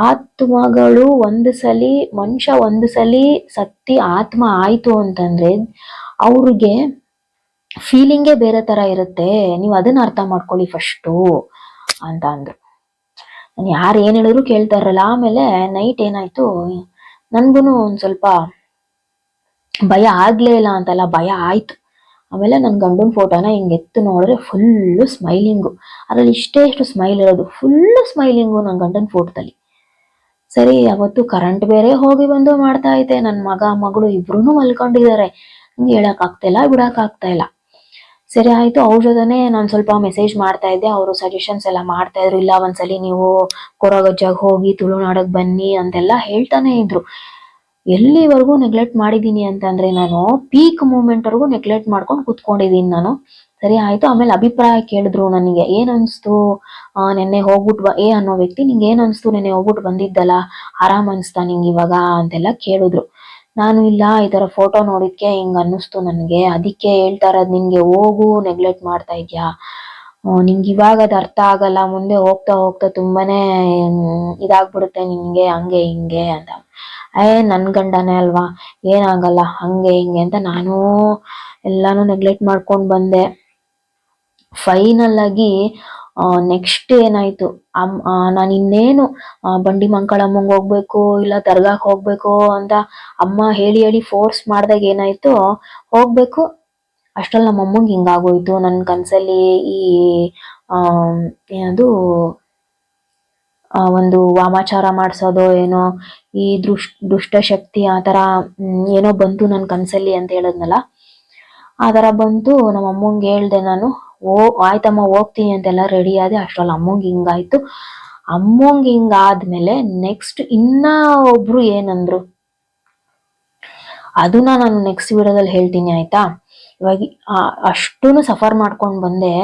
ಆತ್ಮಗಳು ಮನುಷ್ಯ ಒಂದು ಸಲಿ ಸತ್ತಿ ಆತ್ಮ ಆಯ್ತು ಅಂತಂದ್ರೆ ಅವ್ರಿಗೆ ಫೀಲಿಂಗೇ ಬೇರೆ ತರ ಇರುತ್ತೆ, ನೀವು ಅದನ್ನ ಅರ್ಥ ಮಾಡ್ಕೊಳ್ಳಿ ಫಸ್ಟು ಅಂತ ಅಂದ್ರು. ನಾನು ಯಾರು ಏನ್ ಹೇಳಿದ್ರು ಕೇಳ್ತಾ ಇರಲ್ಲ. ಆಮೇಲೆ ನೈಟ್ ಏನಾಯ್ತು, ನನ್ಗೂನು ಒಂದ್ ಸ್ವಲ್ಪ ಭಯ ಆಗ್ಲೇ ಇಲ್ಲ ಅಂತಲ್ಲ, ಭಯ ಆಯ್ತು. ಆಮೇಲೆ ನನ್ನ ಗಂಡನ ಫೋಟೋನ ಹಿಂಗೆ ಎತ್ತು ನೋಡಿದ್ರೆ ಫುಲ್ಲು ಸ್ಮೈಲಿಂಗು, ಅದ್ರಲ್ಲಿ ಇಷ್ಟು ಸ್ಮೈಲ್ ಇರೋದು, ಫುಲ್ಲು ಸ್ಮೈಲಿಂಗು ನನ್ನ ಗಂಡನ ಫೋಟೋದಲ್ಲಿ. ಸರಿ, ಅವತ್ತು ಕರೆಂಟ್ ಬೇರೆ ಹೋಗಿ ಬಂದು ಮಾಡ್ತಾ ಐತೆ, ನನ್ನ ಮಗಳು ಇಬ್ರು ಮಲ್ಕೊಂಡಿದ್ದಾರೆ, ಹಂಗೆ ಹೇಳಕ್ ಆಗ್ತಾ ಇಲ್ಲ, ಬಿಡಕ್ ಆಗ್ತಾ ಇಲ್ಲ. ಸರಿ ಆಯ್ತು, ಅವ್ರ ಜೊತೆನೆ ನಾನು ಸ್ವಲ್ಪ ಮೆಸೇಜ್ ಮಾಡ್ತಾ ಇದ್ದೆ, ಅವರು ಸಜೆಷನ್ಸ್ ಎಲ್ಲ ಮಾಡ್ತಾ ಇದ್ರು. ಇಲ್ಲ ಒಂದ್ಸಲಿ ನೀವು ಕೊರಗಜ್ಜಾಗ ಹೋಗಿ ತುಳುನಾಡಕ್ ಬನ್ನಿ ಅಂತೆಲ್ಲ ಹೇಳ್ತಾನೆ ಇದ್ರು. ಎಲ್ಲಿವರೆಗೂ ನೆಗ್ಲೆಕ್ಟ್ ಮಾಡಿದೀನಿ ಅಂತಂದ್ರೆ, ನಾನು ಪೀಕ್ ಮೂಮೆಂಟ್ ವರೆಗೂ ನೆಗ್ಲೆಕ್ಟ್ ಮಾಡ್ಕೊಂಡು ಕುತ್ಕೊಂಡಿದೀನಿ ನಾನು. ಸರಿ ಆಯ್ತು. ಆಮೇಲೆ ಅಭಿಪ್ರಾಯ ಕೇಳಿದ್ರು ನನಗೆ, ಏನ್ ಅನ್ಸ್ತು ನೆನ್ನೆ ಹೋಗ್ಬಿಟ್ಟು ಅನ್ನೋ ವ್ಯಕ್ತಿ, ನಿಂಗೆ ಏನ್ ಅನ್ಸ್ತು ನೆನ್ನೆ ಹೋಗ್ಬಿಟ್ಟು ಬಂದಿದ್ದಲ್ಲ, ಆರಾಮ್ ಅನ್ಸ್ತಾ ನಿಂಗೆ ಇವಾಗ ಅಂತೆಲ್ಲ ಕೇಳಿದ್ರು. ನಾನು ಇಲ್ಲ, ಈ ತರ ಫೋಟೋ ನೋಡಿದ್ಕೆ ಹಿಂಗ ಅನ್ನಿಸ್ತು ನನ್ಗೆ, ಅದಕ್ಕೆ ಹೇಳ್ತಾ ಇರೋದ್ ನಿನ್ಗೆ, ಹೋಗು ನೆಗ್ಲೆಕ್ಟ್ ಮಾಡ್ತಾ ಇದ್ಯಾ, ನಿಂಗೆ ಇವಾಗ ಅದು ಅರ್ಥ ಆಗಲ್ಲ, ಮುಂದೆ ಹೋಗ್ತಾ ಹೋಗ್ತಾ ತುಂಬಾನೇ ಇದಾಗ್ಬಿಡುತ್ತೆ ನಿನ್ಗೆ, ಹಂಗೆ ಹಿಂಗೆ ಅಂತ. ನನ್ ಗಂಡನೇ ಅಲ್ವಾ, ಏನಾಗಲ್ಲ ಹಂಗೆ ಹಿಂಗೆ ಅಂತ ನಾನು ಎಲ್ಲಾನು ನೆಗ್ಲೆಕ್ಟ್ ಮಾಡ್ಕೊಂಡ್ ಬಂದೆ. ಫೈನಲ್ ಆಗಿ ನೆಕ್ಸ್ಟ್ ಏನಾಯ್ತು, ನಾನು ಇನ್ನೇನು ಬಂಡಿ ಮಂಕಳಮ್ಮಂಗ್ ಹೋಗ್ಬೇಕು, ಇಲ್ಲ ದರ್ಗಾಕ್ ಹೋಗ್ಬೇಕು ಅಂತ ಅಮ್ಮ ಹೇಳಿ ಹೇಳಿ ಫೋರ್ಸ್ ಮಾಡ್ದಾಗ ಏನಾಯ್ತು, ಹೋಗ್ಬೇಕು. ಅಷ್ಟ್ರಲ್ಲಿ ನಮ್ಮ ಅಮ್ಮಂಗೆ ಹಿಂಗಾಗೋಯ್ತು. ನನ್ನ ಕನ್ಸಲ್ಲಿ ಈ ಏನದು ಒಂದು ವಾಮಾಚಾರ ಮಾಡ್ಸೋದು ಏನೋ, ಈ ದುಷ್ಟ ಶಕ್ತಿ ಆತರ ಏನೋ ಬಂತು ನನ್ ಕನ್ಸಲ್ಲಿ ಅಂತ ಹೇಳದ್ನಲ್ಲ, ಆ ತರ ಬಂತು. ನಮ್ಮ ಅಮ್ಮಂಗೆ ಹೇಳ್ದೆ ನಾನು, ಆಯ್ತಮ್ಮ ಹೋಗ್ತೀನಿ ಅಂತೆಲ್ಲ ರೆಡಿ ಆದೆ. ಅಷ್ಟ್ರಲ್ಲಿ ಅಮ್ಮಂಗೆ ಹಿಂಗಾಯ್ತು. ಅಮ್ಮಂಗೆ ಹಿಂಗಾದ್ಮೇಲೆ ನೆಕ್ಸ್ಟ್ ಇನ್ನ ಒಬ್ರು ಏನಂದ್ರು, ಅದನ್ನ ನಾನು ನೆಕ್ಸ್ಟ್ ವಿಡಿಯೋದಲ್ಲಿ ಹೇಳ್ತೀನಿ ಆಯ್ತಾ. ಇವಾಗ ಅಷ್ಟೂನು ಸಫರ್ ಮಾಡ್ಕೊಂಡ್ ಬಂದೆ.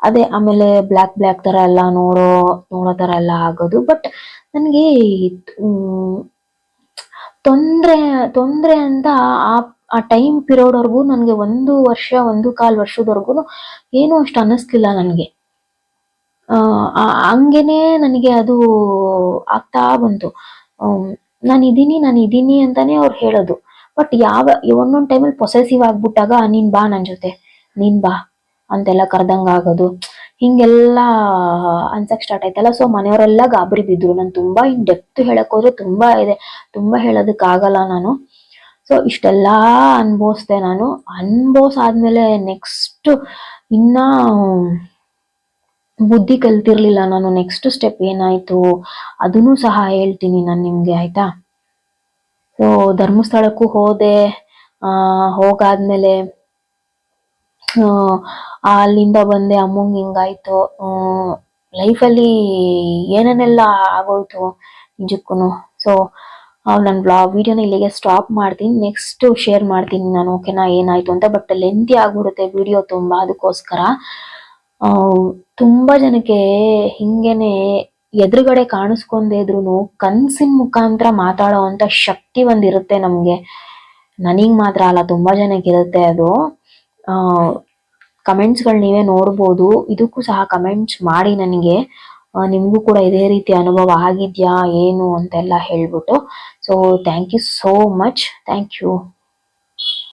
ಅದೇ ಆಮೇಲೆ ಬ್ಲ್ಯಾಕ್ ತರ ಎಲ್ಲ ನೋಡೋ ತರ ಎಲ್ಲ ಆಗೋದು. ಬಟ್ ನನ್ಗೆ ತೊಂದ್ರೆ ಅಂತ ಆ ಟೈಮ್ ಪೀರಿಯಡ್ ವರ್ಗು ನನ್ಗೆ 1 ವರ್ಷ 1.25 ವರ್ಷದವರೆಗೂ ಏನು ಅಷ್ಟು ಅನ್ನಿಸ್ಲಿಲ್ಲ ನನ್ಗೆ. ಹಂಗೇನೆ ನನಗೆ ಅದು ಆಗ್ತಾ ಬಂತು. ನಾನು ಇದೀನಿ ಅಂತಾನೆ ಅವ್ರು ಹೇಳೋದು. ಬಟ್ ಒಂದೊಂದ್ ಟೈಮಲ್ಲಿ ಪೊಸೆಸಿವ್ ಆಗ್ಬಿಟ್ಟಾಗ, ನೀನ್ ಬಾ ನನ್ ಜೊತೆ, ನೀನ್ ಬಾ ಅಂತೆಲ್ಲ ಕರ್ದಂಗ ಆಗೋದು, ಹಿಂಗೆಲ್ಲಾ ಅನ್ಸಕ್ ಸ್ಟಾರ್ಟ್ ಆಯ್ತಲ್ಲ. ಸೊ ಮನೆಯವರೆಲ್ಲ ಗಾಬರಿ ಬಿದ್ರು. ನಾನು ತುಂಬಾ ಡೆಪ್ತ್ ಹೇಳಕ್ ಹೋದ್ರೆ ತುಂಬಾ ಇದೆ, ತುಂಬಾ ಹೇಳೋದಕ್ ಆಗಲ್ಲ ನಾನು. ಸೊ ಇಷ್ಟೆಲ್ಲಾ ಅನ್ಭವಿಸ್ದೆ ನಾನು. ಆದ್ಮೇಲೆ ನೆಕ್ಸ್ಟ್ ಇನ್ನ ಬುದ್ಧಿ ಕಲ್ತಿರ್ಲಿಲ್ಲ ನಾನು. ನೆಕ್ಸ್ಟ್ ಸ್ಟೆಪ್ ಏನಾಯ್ತು ಅದನ್ನು ಸಹ ಹೇಳ್ತೀನಿ ನಾನು ನಿಮ್ಗೆ, ಆಯ್ತಾ. ಸೊ ಧರ್ಮಸ್ಥಳಕ್ಕೂ ಹೋದೆ. ಹೋಗಾದ್ಮೇಲೆ ಅಲ್ಲಿಂದ ಬಂದೆ. ಅಮ್ಮಂಗೆ ಹಿಂಗಾಯ್ತು. ಲೈಫಲ್ಲಿ ಏನೇನೆಲ್ಲ ಆಗೋಯ್ತು ನಿಜಕ್ಕೂ. ಸೊ ನನ್ನ ವಿಡಿಯೋನ ಇಲ್ಲಿಗೆ ಸ್ಟಾಪ್ ಮಾಡ್ತೀನಿ. ನೆಕ್ಸ್ಟ್ ಶೇರ್ ಮಾಡ್ತೀನಿ ನಾನು, ಓಕೆನಾ, ಏನಾಯ್ತು ಅಂತ. ಬಟ್ ಲೆಂತಿ ಆಗ್ಬಿಡುತ್ತೆ ವಿಡಿಯೋ ತುಂಬಾ, ಅದಕ್ಕೋಸ್ಕರ. ತುಂಬಾ ಜನಕ್ಕೆ ಹಿಂಗೇನೆ ಎದುರುಗಡೆ ಕಾಣಿಸ್ಕೊಂಡೇ ಇದ್ರು ಕನ್ಸಿನ ಮುಖಾಂತರ ಮಾತಾಡೋ ಅಂತ ಶಕ್ತಿ ಒಂದಿರುತ್ತೆ ನಮ್ಗೆ. ನನಗ್ ಮಾತ್ರ ಅಲ್ಲ, ತುಂಬಾ ಜನಕ್ಕೆ ಇರುತ್ತೆ ಅದು. ಕಮೆಂಟ್ಸ್ಗಳು ನೀವೇ ನೋಡ್ಬೋದು, ಇದಕ್ಕೂ ಸಹ ಕಮೆಂಟ್ಸ್ ಮಾಡಿ ನನಗೆ. ನಿಮಗೂ ಕೂಡ ಇದೇ ರೀತಿ ಅನುಭವ ಆಗಿದ್ಯಾ ಏನು ಅಂತೆಲ್ಲ ಹೇಳ್ಬಿಟ್ಟು. So thank you so much. Thank you.